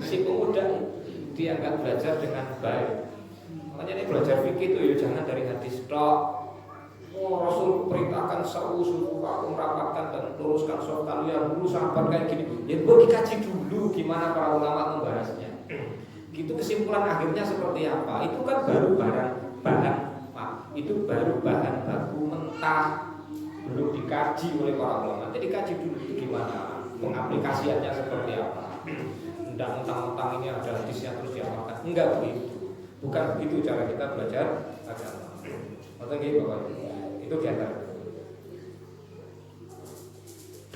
S2: Si pemuda dia nggak belajar dengan baik. Makanya ini belajar fikih itu ya jangan dari hadis tok. Rasul perintahkan suruh aku merapatkan dan luruskan sholat kalian dulu sahabat kayak gini. Ya buat dikaji dulu gimana para ulama membahasnya. Gitu kesimpulan akhirnya seperti apa? Itu kan baru bahan baku mentah, belum dikaji oleh para ulama. Jadi kaji dulu itu gimana, pengaplikasiannya seperti apa. Tidak mentang-mentang ini ada hadisnya terus diamalkan. Enggak begitu. Bukan begitu cara kita belajar agama. Maksudnya gitu Bapak. Itu diantara.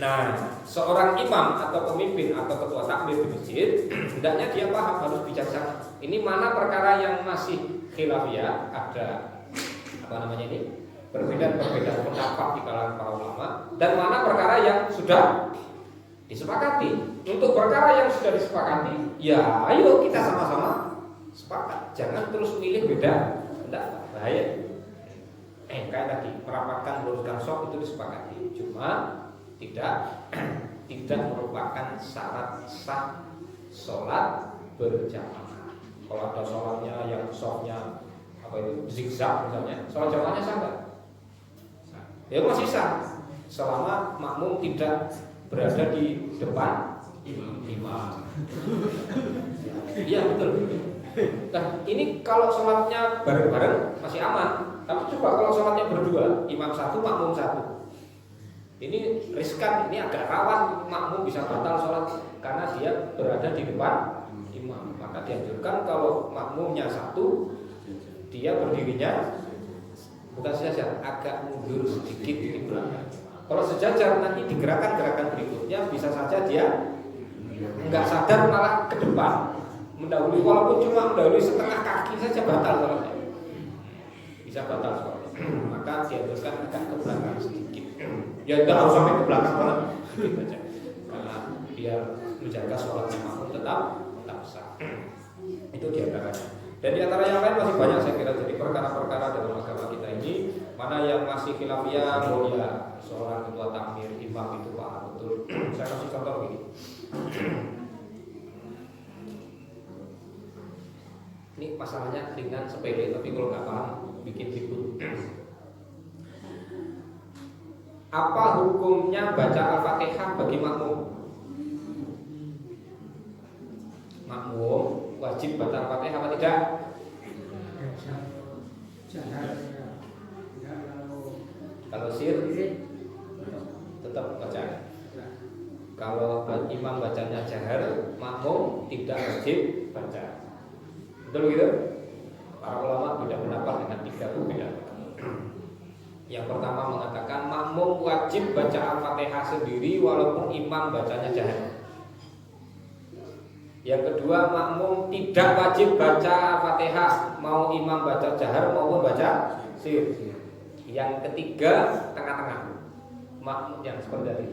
S2: Nah, seorang imam atau pemimpin atau ketua takmir di masjid, hendaknya dia paham, harus bijaksana. Ini mana perkara yang masih khilafiyah, ada perbedaan pendapat di kalangan para ulama, dan mana perkara yang sudah disepakati. Untuk perkara yang sudah disepakati, ya ayo kita sama-sama sepakat. Jangan terus milih beda pendapat, bahaya. Kayak tadi merapatkan meluruskan sholat itu disepakati, cuma tidak merupakan syarat sah sholat berjamaah. Kalau ada sholatnya yang sholatnya zigzag misalnya, sholat jamaahnya sah nggak? Ya masih sah selama makmum tidak berada di depan imam. Iya betul. Nah ini kalau sholatnya bareng-bareng masih aman. Tapi coba kalau sholatnya berdua, imam satu, makmum satu, ini riskan, ini agak rawan makmum bisa batal sholat karena dia berada di depan imam. Maka dianjurkan kalau makmumnya satu, dia berdirinya bukan sejajar, agak mundur sedikit di belakang. Kalau sejajar nanti di gerakan-gerakan berikutnya bisa saja dia nggak sadar malah ke depan, mendahului, walaupun cuma mendahului setengah kaki saja batal sholatnya, bisa batal sholatnya. Maka dianjurkan agak ke belakang sedikit. Ya tidak harus sampai ke belakang banget, sedikit saja, karena biar menjaga sholatnya makmum tetap sah. Itu diantaranya. Dan di antara yang lain masih banyak saya kira. Jadi perkara-perkara dalam agama kita ini mana yang masih khilafiyah, ya seorang ketua takmir, imam itu paham betul. Saya kasih contoh begini. Ini masalahnya ringan sepele, tapi kalau nggak paham bikin ribut. Apa hukumnya baca Al-Fatihah bagi makmum? Makmum wajib baca Al-Fatihah apa tidak? Kalau sir tetap baca. Kalau imam bacanya jahar, makmum tidak wajib baca. Betul gitu? Para ulama beda pendapat dengan 3 perbedaan. Yang pertama mengatakan makmum wajib baca Al-Fatihah sendiri walaupun imam bacanya jahar. Yang kedua makmum tidak wajib baca Al-Fatihah, mau imam baca jahar maupun baca sir. Yang ketiga tengah-tengah, makmum yang seperti tadi.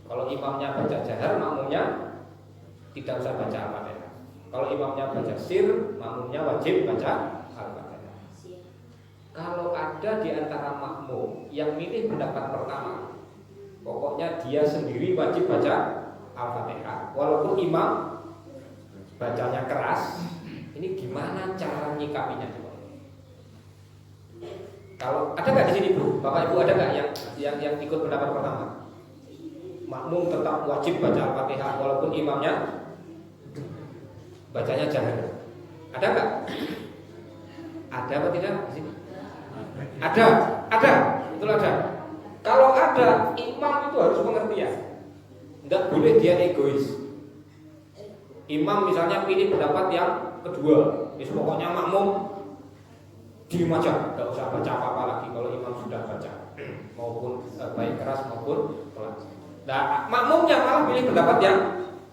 S2: Kalau imamnya baca jahar, makmumnya tidak usah baca Al-Fatihah. Kalau imamnya baca sir, makmumnya wajib baca Al-Fatihah. Kalau ada di antara makmum yang milih pendapat pertama, pokoknya dia sendiri wajib baca Al-Fatihah walaupun imam bacanya keras, ini gimana cara nyikapinya? Kalau ada nggak di sini Bu, Bapak Ibu ada nggak yang ikut pendapat pertama? Makmum tetap wajib baca Al-Fatihah walaupun imamnya bacanya jahar. Ada nggak? Ada apa tidak di sini? Ada, betul ada. Kalau ada, imam itu harus pengertian. Nggak boleh dia egois. Imam misalnya pilih pendapat yang kedua, pokoknya makmum diem aja, nggak usah baca apa-apa lagi kalau imam sudah baca, maupun baik keras maupun pelan. Nah, makmumnya malah pilih pendapat yang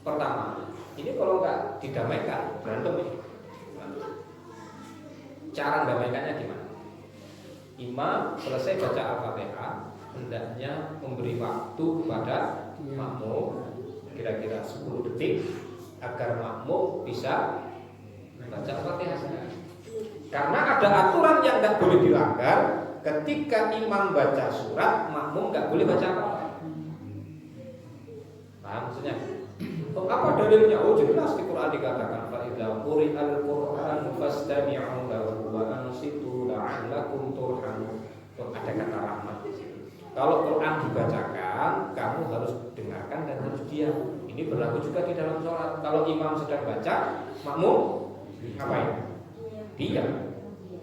S2: pertama. Ini kalau nggak didamaikan, berantem ini. Cara mendamaikannya gimana? Imam selesai baca Al-Fatihah, hendaknya memberi waktu kepada makmum kira-kira 10 detik agar makmum bisa baca Al-Fatihah. Karena ada aturan yang tidak boleh dilanggar. Ketika imam baca surat, makmum nggak boleh baca apa-apa. Paham maksudnya? Apa dalilnya? Oh jelas di Quran dikatakan fa idza quri'al Qur'an fastami'u lahu wa ansitu la'allakum turhamun. Ada kata rahmat di sini. Kalau Quran dibacakan, kamu harus dengarkan dan harus diam. Ini berlaku juga di dalam sholat. Kalau imam sedang baca, makmum ngapain? Diam.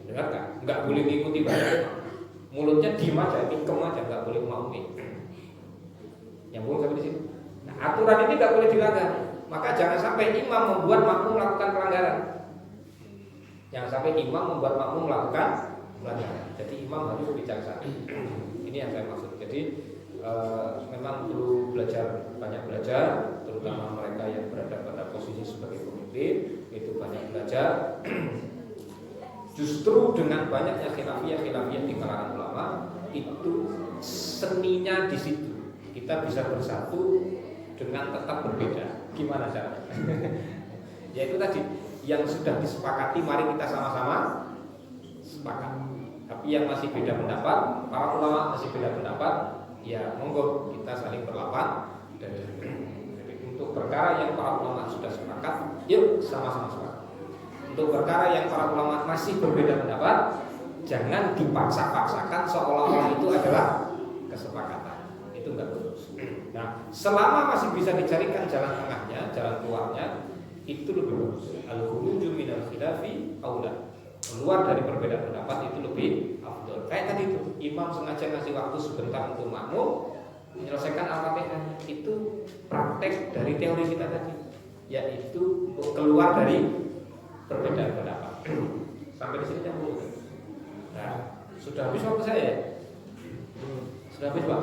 S2: Dengarkan. Nggak boleh mengikuti baca. Mulutnya diam aja, mikem aja, nggak boleh makmumin. Yang boleh sampai di sini. Nah, aturan ini nggak boleh dilanggar. Maka jangan sampai imam membuat makmum melakukan pelanggaran. Jangan sampai imam membuat makmum melakukan pelanggaran. Jadi imam harus bijaksana. Ini yang saya maksud. Jadi memang perlu banyak belajar, terutama mereka yang berada pada posisi sebagai pemimpin, itu banyak belajar. Justru dengan banyaknya khilafiyah di kalangan ulama, itu seninya di situ. Kita bisa bersatu dengan tetap berbeda. Gimana caranya? Yaitu tadi yang sudah disepakati, mari kita sama-sama sepakat. Tapi yang masih beda pendapat, para ulama masih beda pendapat, ya monggo kita saling berlawan. Dan jadi untuk perkara yang para ulama sudah sepakat, yuk sama-sama sepakat. Untuk perkara yang para ulama masih berbeda pendapat, jangan dipaksa-paksakan seolah-olah itu adalah kesepakatan. Itu enggak bagus. Nah, selama masih bisa dicarikan jalan tengahnya, jalan keluarnya, itu lebih bagus. Al-khuruju minal khilafi aula. Keluar dari perbedaan pendapat itu lebih afdal. Kayak tadi itu, imam sengaja ngasih waktu sebentar untuk makmum menyelesaikan Al-Fatihah. Itu praktek dari teori kita tadi, yaitu keluar dari perbedaan pendapat. Sampai di sini nyambung. Nah, sudah habis waktu saya. Sudah habis Pak.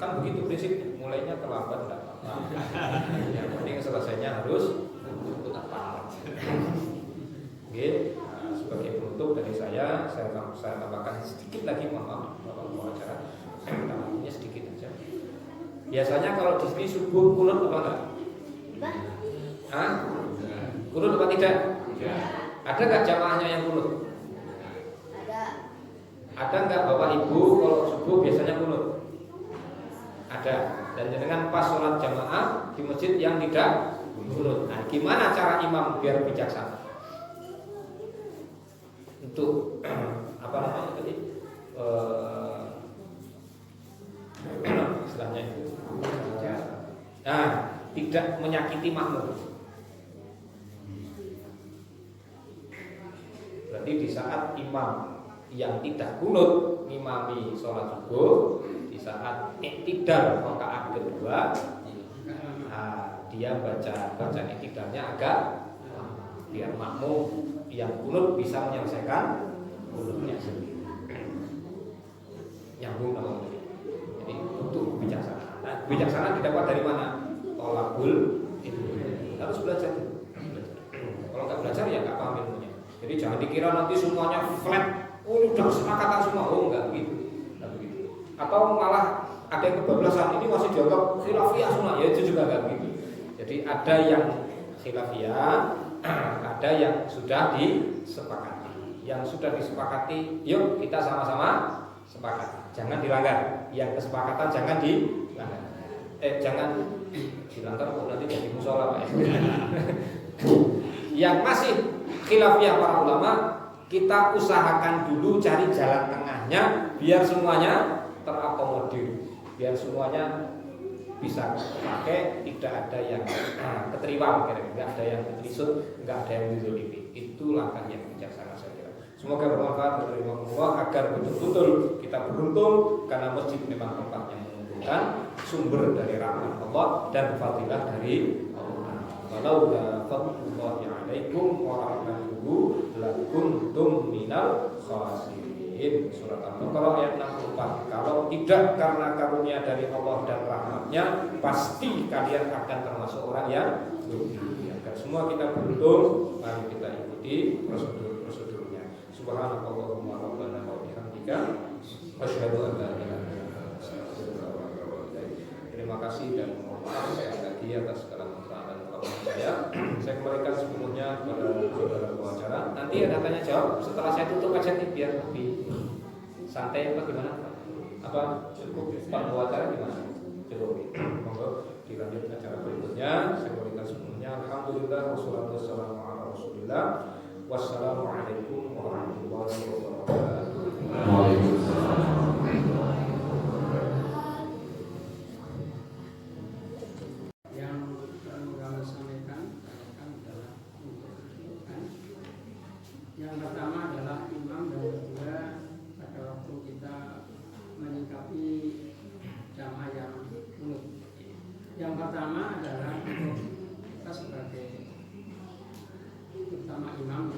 S2: Kan begitu prinsipnya. Mulainya terlambat enggak apa-apa. Yang penting selesainya harus tepat. Oke. Nah, sebagai penutup dari saya tambahkan sedikit lagi, mohon maaf Bapak pengacara. Saya tambahnya sedikit aja. Biasanya kalau di sini subuh kunut apa enggak? Hah? Kunut apa tidak? Ada nggak jamaahnya yang kunut? Ada nggak Bapak Ibu kalau subuh biasanya kunut? Ada. Dan dengan pas sholat jamaah di masjid yang tidak kunut. Nah, gimana cara imam biar bijaksana? Untuk apa namanya tadi? Istilahnya itu. Nah, tidak menyakiti makmum. Berarti di saat imam yang tidak kunut ngimami sholat subuh, di saat iktidal rakaat kedua, nah, dia baca iktidalnya agak biar makmum yang kunut bisa menyelesaikan kunutnya sendiri. Nyambung nama ini. Jadi untuk bijaksana. Nah, bijaksana didapat dari mana? Tolabul ilmu. Harus belajar. Kalau nggak belajar ya nggak paham ilmunya. Jadi jangan dikira nanti semuanya flat. Oh, udah kesepakatan semua. Oh, enggak begitu. Enggak begitu. Atau malah ada yang kebablasan, ini masih dianggap khilafiyah semua. Ya itu juga enggak begitu. Jadi ada yang khilafiyah, ada yang sudah disepakati. Yang sudah disepakati, yuk kita sama-sama sepakat. Jangan dilanggar. Yang kesepakatan jangan dilanggar. Jangan dilanggar kok nanti jadi musola Pak. Yang masih khilafiyah para ulama, kita usahakan dulu cari jalan tengahnya biar semuanya terakomodir, biar semuanya bisa pakai, tidak ada yang keteriwang, tidak ada yang keterisut, tidak ada yang dizolimi. Itu langkah yang bijaksana saya kira. Semoga bermanfaat bagi Allah agar betul-betul kita beruntung karena masjid memang tempat yang menguntungkan, sumber dari rahmat Allah dan fadilah dari Allah. Walau fadlullahi alaikum wa rahmatuhu lakuntum minal khasirin. Surat Al-Baqarah ayat 64. Kalau tidak karena karunia dari Allah dan rahmatnya, pasti kalian akan termasuk orang yang rugi. Agar semua kita beruntung, mari kita ikuti prosedur-prosedurnya. Subhanallahumma rabbana wa bihamdika asyhadu an la ilaha illa anta astaghfiruka wa atubu ilaik. Terima kasih dan mohon maaf sekali lagi atas segala kesalahan saya. Saya kembalikan sepenuhnya kepada saudara pengacara. Nanti ada tanya jawab setelah saya tutup aja nih biar lebih santai apa gimana? Apa cukup Pak pengacara gimana? Cukup. Monggo dilanjut acara berikutnya. Saya kembalikan sepenuhnya. Alhamdulillah wassalatu wassalamu ala Rasulillah. Wassalamualaikum warahmatullahi wabarakatuh. Waalaikumsalam.
S4: Yang pertama adalah imam, dan kedua pada waktu kita menyikapi jamaah yang kunut. Yang pertama adalah kita sebagai terutama imam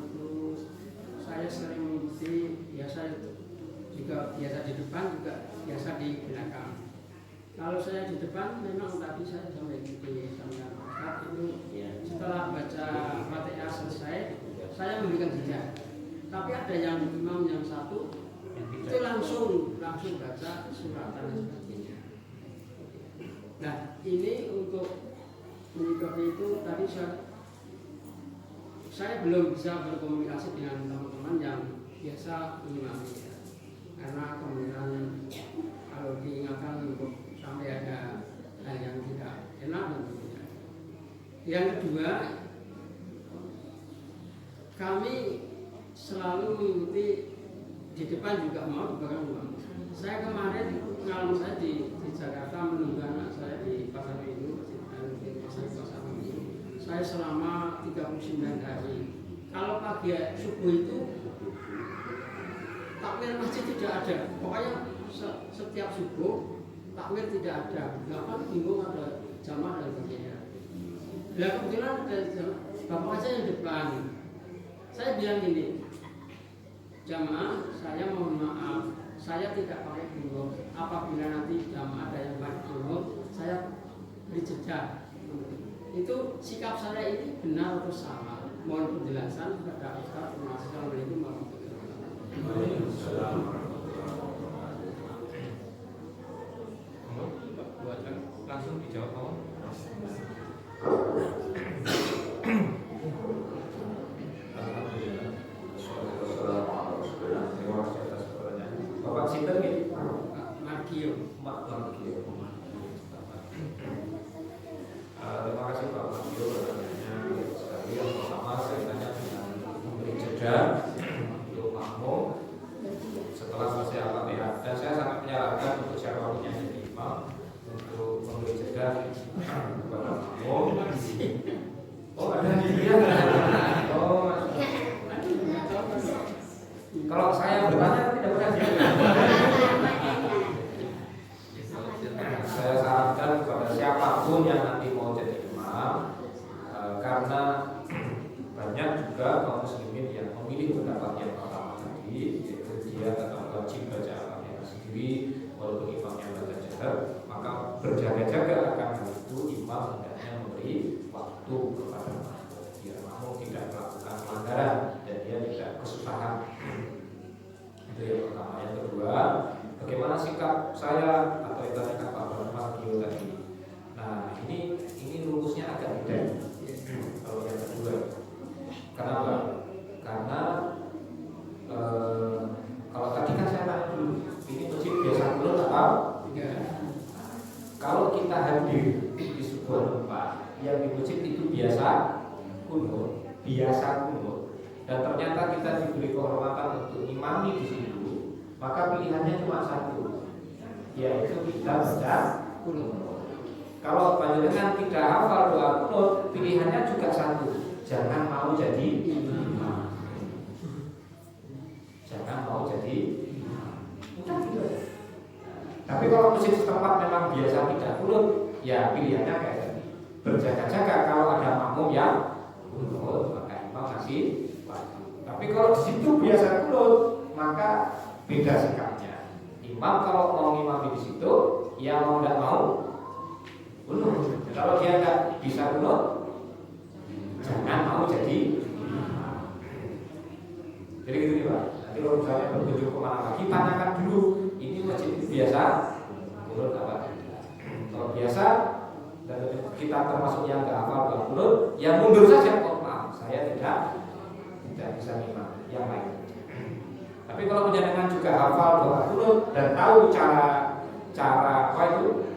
S4: itu saya sering mengikuti, biasa juga biasa di depan juga biasa di belakang. Kalau saya di depan memang tadi saya sampai mengikuti sambil Ustaz itu setelah baca Fatihah selesai saya memberikan jeda. Tapi ada yang imam yang satu itu langsung baca surat dan sebagainya. Nah ini untuk menyikapi itu tadi saya belum bisa berkomunikasi dengan teman-teman yang biasa mengimami ya. Karena kemungkinan kalau diingatkan untuk sampai ada hal yang tidak enak tentunya. Yang kedua, kami selalu mengikuti di depan juga mau di belakang juga. Saya kemarin pengalaman saya di Jakarta menunggu anak saya di Pasar Minggu, pasar Minggu. Saya selama 39 hari. Kalau pagi subuh itu takmir masjid tidak ada. Pokoknya setiap subuh takmir tidak ada. Bahkan bingung ada jamaah dan sebagainya. Nah kebetulan ada bapak aja yang depan. Saya bilang gini, jamaah, saya mohon maaf, saya tidak pakai bungut. Apabila nanti jamaah ada yang pakai bungut, saya beri jeda. Itu sikap saya ini benar atau salah? Mohon penjelasan kepada Ustaz. Assalamualaikum warahmatullahi wabarakatuh.
S2: Langsung dijawab. Bapak Sinten nggih?
S4: Margio.
S2: Terima kasih Pak Margio pertanyaannya sekali. Yang pertama saya tanya dengan memberi jeda untuk makmum setelah selesai Al-Fatihah, dan saya sangat menyarankan untuk siapapun yang jadi imam untuk memberi jeda kepada makmum. Oh ada dia. Oh kalau saya bertanya tidak pernah jawab. Saya sarankan kepada siapapun yang nanti mau jadi imam, karena memberi waktu kepada makmum biar makmum tidak melakukan pelanggaran dan dia tidak kesusahan. Itu yang pertama. Yang kedua, bagaimana sikap saya atau ibaratnya Pak Bambang tadi. Nah ini rumusnya agak beda kalau yang kedua. Kenapa? Karena kalau tadi kan saya tanya dulu, ini masjid biasa dulu apa? Kalau kita hadir di sebuah tempat yang di masjid itu biasa kunut, dan ternyata kita diberi kehormatan untuk imami di situ, maka pilihannya cuma satu, yaitu kita baca kunut. Kalau panjenengan tidak hafal doa kunut, pilihannya juga satu, jangan mau jadi imam. Jangan mau jadi imam. Udah gitu. Tapi kalau masjid setempat memang biasa tidak kunut, ya pilihannya kayak tadi. Berjaga-jaga kalau ada makmum yang kunut, maka imam masih wajib. Tapi kalau di situ biasa kunut, maka beda sikapnya. Imam kalau mau ngimami di situ, ya mau tidak mau kunut. Kalau dia nggak bisa kunut, jangan mau jadi imam. Jadi gitu nih Pak. Nanti kalau misalnya berkunjung kemana lagi, tanyakan dulu. Ini masjid biasa kunut apa tidak? Kalau biasa dan kita termasuk yang nggak hafal doa kunut, ya mundur saja. Oh maaf, saya tidak bisa ngimam yang lain. Tapi kalau penjenengan juga hafal doa kunut dan tahu cara apa itu,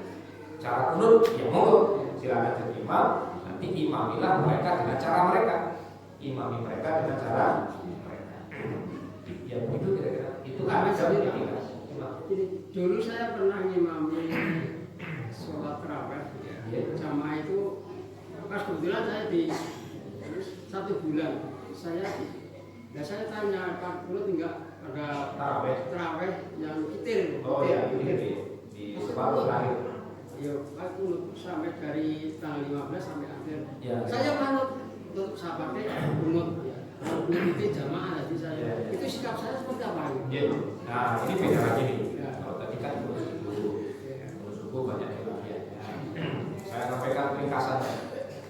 S2: cara kunut, ya monggo silakan jadi imam. Nanti imamilah mereka dengan cara mereka, imami mereka dengan cara mereka. Ya begitu kira-kira. Itu kami jadi kita.
S4: Dulu saya pernah ngimami sholat tarawih jamaah itu, pas kebetulan saya di 1 bulan saya tanya Pak Kulut enggak ada tarawih yang kitir.
S2: Oh ya, di separuh terakhir.
S4: Iya, Pak Kulut sampai dari tanggal 15 sampai akhir. Ya. Saya manut untuk sahabatnya kunut. Itu jamaah tadi saya. Itu sikap saya seperti apa?
S2: Ya. Nah, ini beda lagi nih. Kalau tadi kan kunut subuh banyak kelebihannya. Saya sampaikan ringkasannya.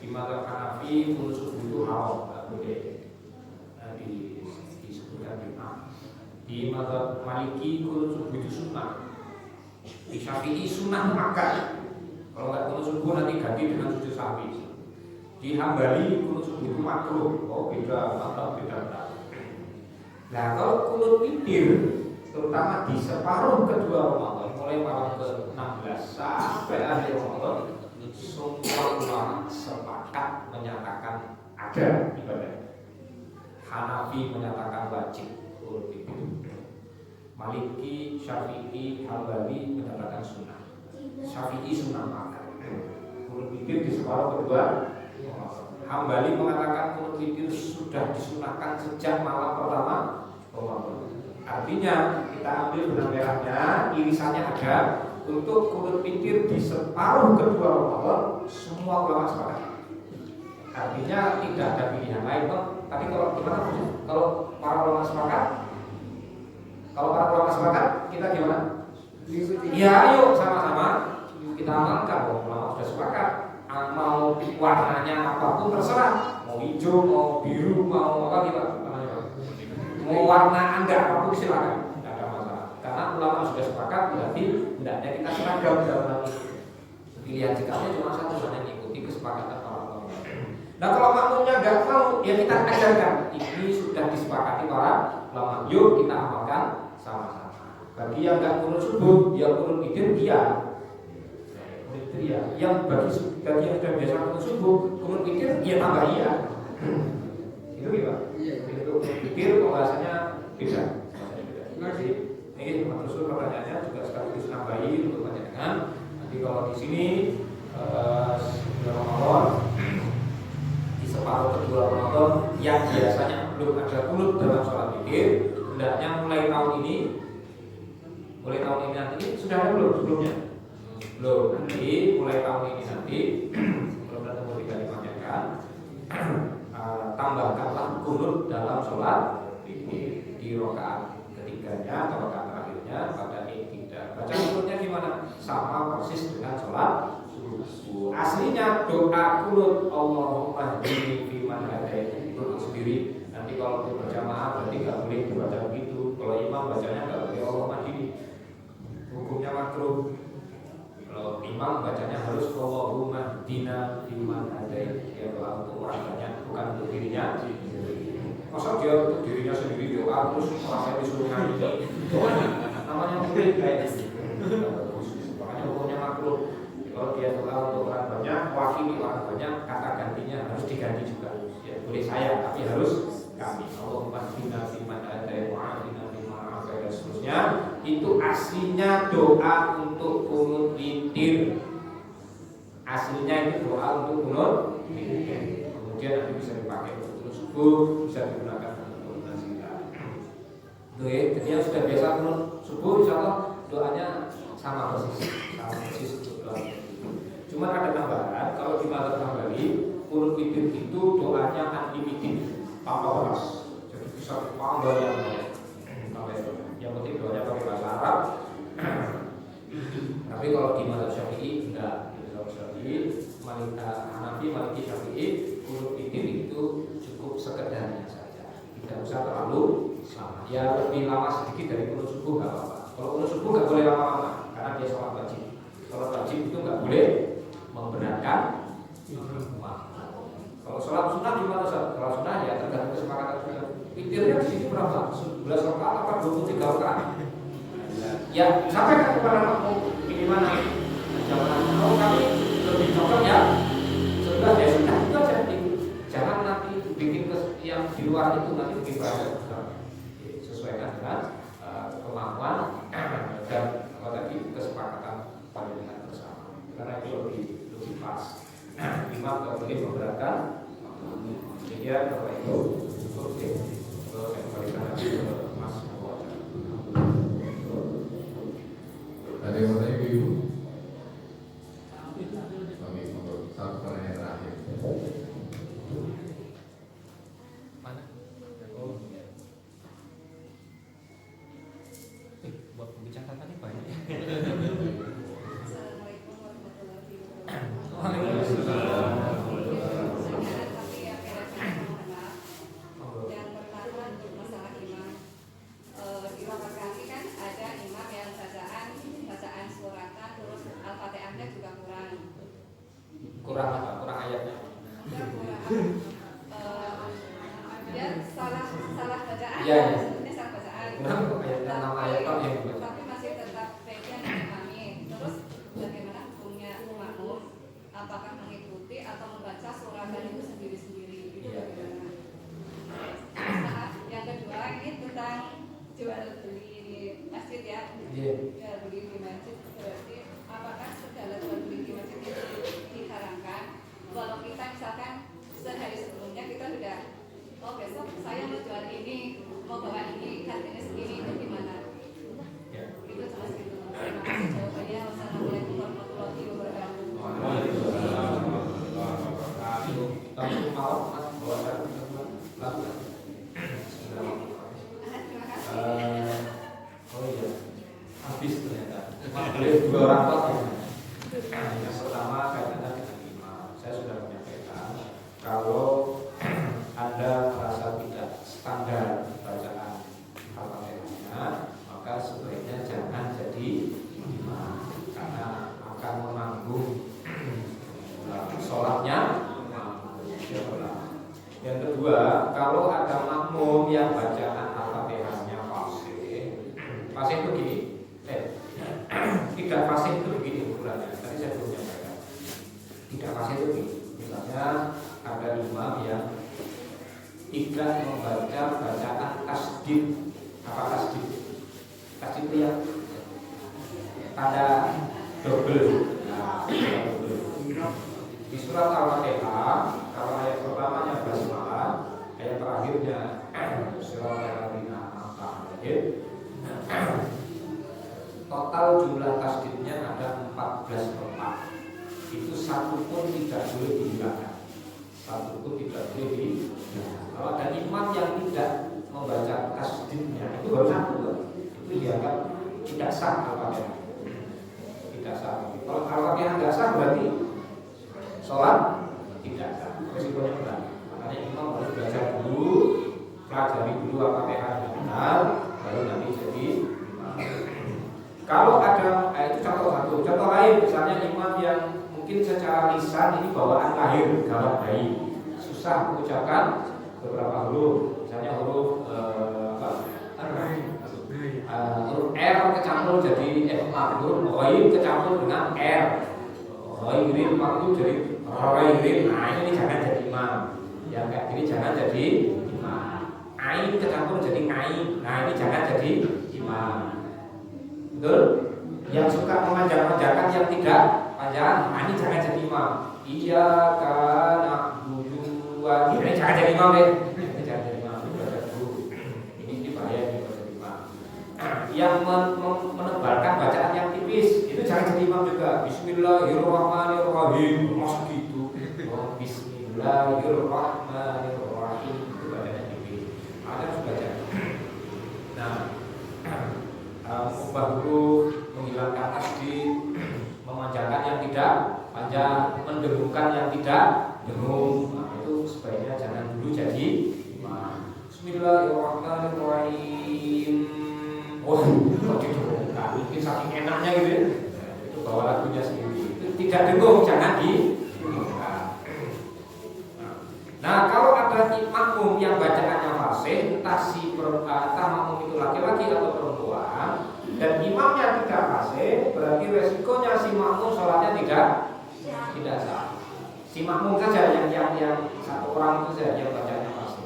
S2: Di mazhab Hanafi kunut subuh itu haram, nggak boleh disebutkan bid'ah. Di mazhab Maliki kunut subuh itu sunnah. Di Syafi'i sunnah makan. Kalau nggak kunut subuh nanti ganti dengan sujud sahwi. Di Hambali kunut subuh itu makruh. Oh beda mazhab, beda. Nah kalau kunut witir, terutama di separuh kedua Ramadan, mulai malam ke-16 sampai akhir Ramadan, semua ulama sepakat menyatakan ada ibadah. Hanafi menyatakan wajib kunut witir. Maliki, Syafi'i, Hambali menyatakan sunnah. Syafi'i sunnah makan. Kunut witir di separuh kedua. Hambali mengatakan kunut witir sudah disunahkan sejak malam pertama Ramadan. Artinya kita ambil benang merahnya, irisannya ada. Untuk kunut witir di separuh kedua Ramadan, semua ulama sepakat. Artinya tidak ada pilihan lain. Tapi kalau gimana? Kalau para ulama sepakat, kita gimana? Ya ayo sama-sama kita amalkan. Ulama sudah sepakat. Mau warnanya apapun terserah, mau hijau, mau biru, mau apa gitu, mau warna anda apapun silakan, tidak ada masalah. Karena ulama sudah sepakat, berarti hendaknya kita seragam dalam hal itu. Pilihan sikapnya cuma satu, hanya mengikuti kesepakatan para ulama. Nah kalau makmumnya nggak mau, ya kita ajarkan. Ini sudah disepakati para ulama. Yuk kita amalkan sama-sama. Bagi yang nggak kunut subuh, ya kunut witir dia. Ya, yang bagi yang sudah biasa kunut subuh, kunut witir ya tambah iya. Itu gimana? Iya. Itu witir pembahasannya beda. Ini terus pertanyaannya juga sekaligus nambahi untuk panjenengan. Nanti kalau di sini bulan Ramadan di separuh kedua Ramadan yang biasanya belum ada kunut dalam sholat witir, hendaknya mulai tahun ini nanti sudah ada belum sebelumnya? Belum, nanti mulai tahun ini nanti belum ketemu dipanjangkan, tambahkanlah kunut dalam sholat di rakaat ketiganya atau rakaat terakhirnya pada tidak baca kunutnya gimana? Sama persis dengan sholat subuh. aslinya doa kunut Allahumma hdini fiman hadait itu sendiri. Nanti kalau untuk berjamaah berarti nggak boleh dibaca begitu. Kalau imam bacanya nggak boleh Allahumma hdini, hukumnya makruh. Kalau imam bacanya harus Allahumma hdina fiman hadait, ya doa untuk orang banyak, bukan untuk dirinya. Masa dia untuk dirinya sendiri doa terus orang disuruh nyanyi? Namanya murid kayak gitu. Makanya hukumnya makruh. Kalau dia doa untuk orang banyak, wakili orang banyak, kata gantinya harus diganti juga. Ya boleh saya, tapi harus kami. Allahumma hdina fiman hadait wa afina fiman afait dan seterusnya. Itu aslinya doa untuk kunut witir. Aslinya itu doa untuk kunut witir. Kemudian nanti bisa dipakai untuk kunut subuh, bisa digunakan untuk kunut nazilah. Jadi yang sudah biasa kunut subuh, insya Allah doanya sama persis untuk doa. Cuma ada tambahan, kalau di mazhab Hambali kunut witir itu doanya unlimited, tanpa batas. Jadi bisa panjang yang penting doanya pakai bahasa Arab. Tapi kalau di mazhab Syafi'i enggak, di mazhab Syafi'i, Hanafi, Maliki, Syafi'i, kunut witir itu cukup sekedarnya saja, tidak usah terlalu lama. Ya lebih lama sedikit dari kunut subuh nggak apa-apa. Kalau kunut subuh nggak boleh lama-lama karena dia sholat wajib. Sholat wajib itu nggak boleh membenarkan. Kalau sholat sunnah gimana? Sholat sunnah ya tergantung kesepakatan kita. Witirnya di sini berapa? 11 rakaat apa 23 rakaat? Ya sampaikan kepada makmum ini mana? Kalau kami lebih cocok ya 11 ya sudah itu aja. Jangan nanti bikin yang di luar itu nanti bikin banyak. Sesuaikan dengan kemampuan dan tadi kesepakatan pandangan bersama. Karena itu lebih pas. Imam tidak boleh memberatkan. Sehingga Bapak Ibu oke. Saya kembalikan lagi ke Mas Muhammad.
S5: Ada yang mau tanya Ibu? Kami untuk satu pertanyaan terakhir.
S2: Mana? Oh. Buat pembicaraan tadi banyak.
S6: Assalamualaikum warahmatullahi wabarakatuh.
S2: Waalaikumsalam.
S6: Yang pertama untuk masalah imam, di tempat kami kan ada imam yang bacaan suratan terus al-fatihahnya juga kurang.
S2: Kurang apa? Kurang ayatnya.
S6: Dia salah bacaan.
S2: Iya.
S6: Sebenarnya salah bacaan.
S2: Kurang ayatnya 6 ayat kok yang dibaca.
S6: Tapi masih tetap bagian imami. Terus bagaimana hukumnya makmum? Apakah mengikuti atau membaca suratan itu sendiri-sendiri? Itu bagaimana? Nah, yang kedua ini tentang jual beli di masjid ya.
S2: Iya.
S6: Jual beli di masjid berarti apakah segala jual beli di masjid itu diharamkan? Kalau kita misalkan sehari sebelumnya kita sudah, oh besok saya mau jual ini, mau bawa ini, harganya segini, itu gimana?
S2: Ya.
S6: Itu cuma segitu. Terima kasih jawabannya. Wassalamualaikum warahmatullahi wabarakatuh.
S2: Langsung mau Mas bawakan lagu.
S6: Terima kasih.
S2: Oh iya, habis ternyata. Boleh 2 orang tok ya. Yang pertama kaitannya dengan imam. Saya sudah menyampaikan kalau Anda merasa tidak standar bacaan Al-Fatihahnya, maka sebaiknya jangan jadi imam karena akan menanggung sholatnya. Yang kedua, kalau ada makmum yang bacaan Al-Fatihahnya fasih itu gini, tidak fasih itu begini ukurannya. Tadi saya belum menyampaikan. Tidak fasih itu begini. Misalnya ada imam yang tidak membaca bacaan tasdid. Apa tasdid? Tasdid itu yang tanda double. Nah, double. Di surat Al-Fatihah, kalau ayat pertamanya basmalah, ayat terakhirnya surat Al-Fatihah. Total jumlah tasdidnya ada 14 tempat. Itu satu pun tidak boleh dihilangkan. Satu pun tidak boleh dihilangkan. Kalau ada imam yang tidak membaca tasdidnya, itu baru satu. Itu dianggap tidak sah Al-Fatihah. Tidak sah. Kalau Al-Fatihah tidak sah berarti sholat tidak sah. Resikonya berat. Makanya imam harus belajar dulu, pelajari dulu Al-Fatihah dengan benar, baru nanti jadi imam. Kalau ada, itu contoh satu. Contoh lain, misalnya imam yang mungkin secara lisan ini bawaan lahir, gambar bayi, susah mengucapkan beberapa huruf. Misalnya huruf huruf R kecampur jadi huruf Ghaib kecampur dengan R. Ghairin makhluk jadi Ghairin. Nah ini jangan jadi imam. Yang kayak gini jangan jadi imam. Ain kecampur jadi Ain. Nah ini jangan jadi imam. Betul? Yang suka memanjang-manjangkan yang tidak panjang, nah ini jangan jadi imam. Iyyaka na'budu wa iyyaka. Ini jangan jadi imam deh. Ini jangan jadi imam. Belajar dulu. Ini bahaya ini jadi imam. Yang menebarkan bacaan yang tipis itu jangan jadi imam juga. Bismillahirrahmanirrahim. Masuk gitu. Oh, Bismillahirrahmanirrahim. Itu bacaan tipis. Ada harus baca. Nah, ubah huruf, menghilangkan tasdid, memanjangkan yang tidak panjang, mendengungkan yang tidak dengung. Nah, itu sebaiknya jangan dulu jadi imam. Bismillahirrahmanirrahim. Oh, kok didengungkan? Mungkin saking enaknya gitu ya. Itu bawa lagunya sendiri. Itu tidak dengung, jangan didengungkan. Nah, kalau ada makmum yang bacaannya fasih, entah makmum itu laki-laki atau perempuan, dan imamnya tidak fasih, berarti resikonya si makmum sholatnya tidak sah. Si makmum saja yang satu orang itu saja yang bacaannya fasih.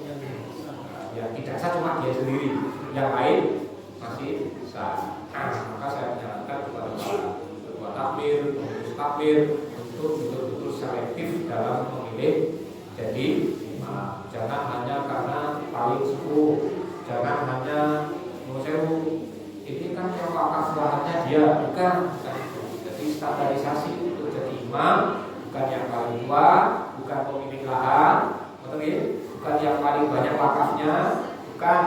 S2: Yang tidak sah cuma dia sendiri, yang lain masih sah. Maka saya menyarankan kepada ketua takmir, pengurus takmir untuk betul-betul selektif dalam memilih jadi imam. Jangan hanya karena paling sepuh, jangan hanya ini kan yang wakaf lahannya dia, bukan. Jadi standarisasi untuk jadi imam bukan yang paling tua, bukan pemilik lahan, bukan yang paling banyak wakafnya, bukan.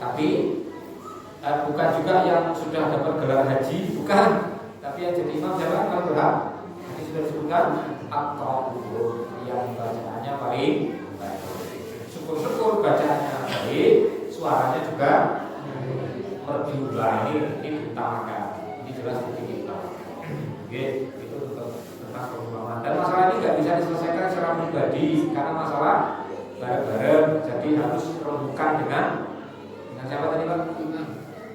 S2: Tapi bukan juga yang sudah dapat gelar haji, bukan. Tapi yang jadi imam siapa? Kalau berat, ini sudah disebutkan aqrabul, yang bacaannya paling baik. Syukur-syukur bacaannya baik, suaranya juga merdu. Ini diutamakan. Ini jelas diutamakan. Oke, itu tentang perumpamaan. Dan masalah ini nggak bisa diselesaikan secara pribadi karena masalah bareng-bareng. Jadi harus rembukan dengan siapa tadi Pak?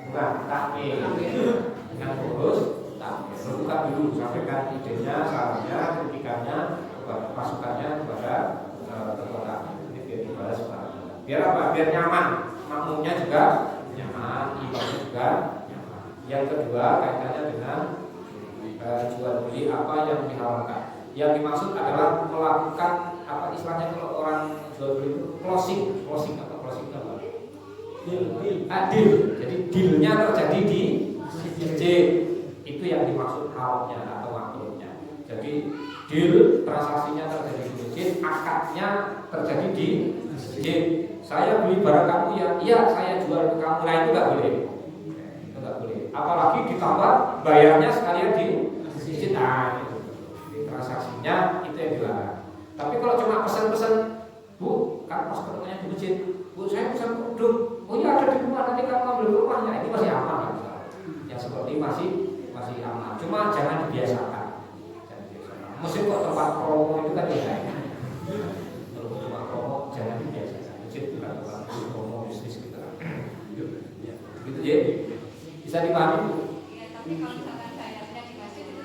S2: Bukan, takmir. Dengan pengurus takmir. Rembukan dulu, sampaikan idenya, sarannya, kritikannya, masukannya kepada ketua takmir. Ini biar dibalas Pak. Biar apa? Biar nyaman. Makmumnya juga nyaman, imamnya juga nyaman. Yang kedua kaitannya dengan jual beli apa yang diharamkan. Yang dimaksud adalah melakukan apa istilahnya kalau orang jual beli itu closing atau closing apa? Deal. Jadi dealnya terjadi di masjid. Itu yang dimaksud haramnya atau makruhnya. Jadi deal transaksinya terjadi di masjid, akadnya terjadi di masjid. Saya beli barang kamu ya, iya saya jual ke kamu, itu nggak boleh. Itu nggak boleh. Apalagi ditambah bayarnya sekalian di masjid. Nah, itu transaksinya itu yang dilarang. Tapi kalau cuma pesan-pesan, Bu, kan pas ketemunya di masjid, Bu saya pesan kerudung, oh iya ada di rumah, nanti kamu ambil ke rumahnya, ini masih aman kan? Yang seperti masih aman. Cuma jangan dibiasakan. Musim kok tempat promo itu kan ya. Kalau cuma promo jangan dibiasakan. Bukan promo bisnis kita. Gitu ya. Bisa dipahami?
S6: Ya, tapi kalau misalkan bayarnya di masjid itu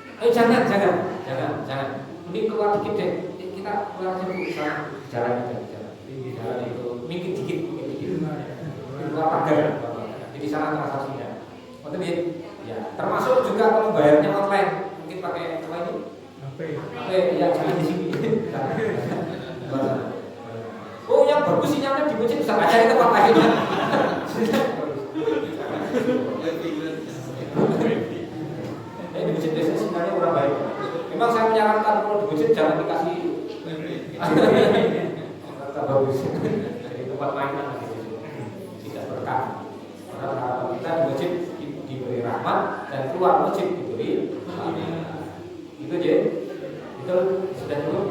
S2: jangan. Ini keluar dikit deh. Kita keluar dulu sana jalan itu mikir dikit. Keluar pagar. Jadi sana transaksinya. Betul ya? Ya. Termasuk juga kalau bayarnya online, mungkin pakai apa ini? HP. Ya jangan di sini. Oh yang bagus sinyalnya di masjid bisa baca di tempat lain. Di masjid biasanya sinyalnya kurang baik. Memang saya menyarankan kalau di masjid jangan dikasih bagus. Jadi tempat mainan tidak berkah. Karena kita di masjid diberi rahmat dan keluar masjid diberi rahmat. Itu aja. Itu betul sudah cukup.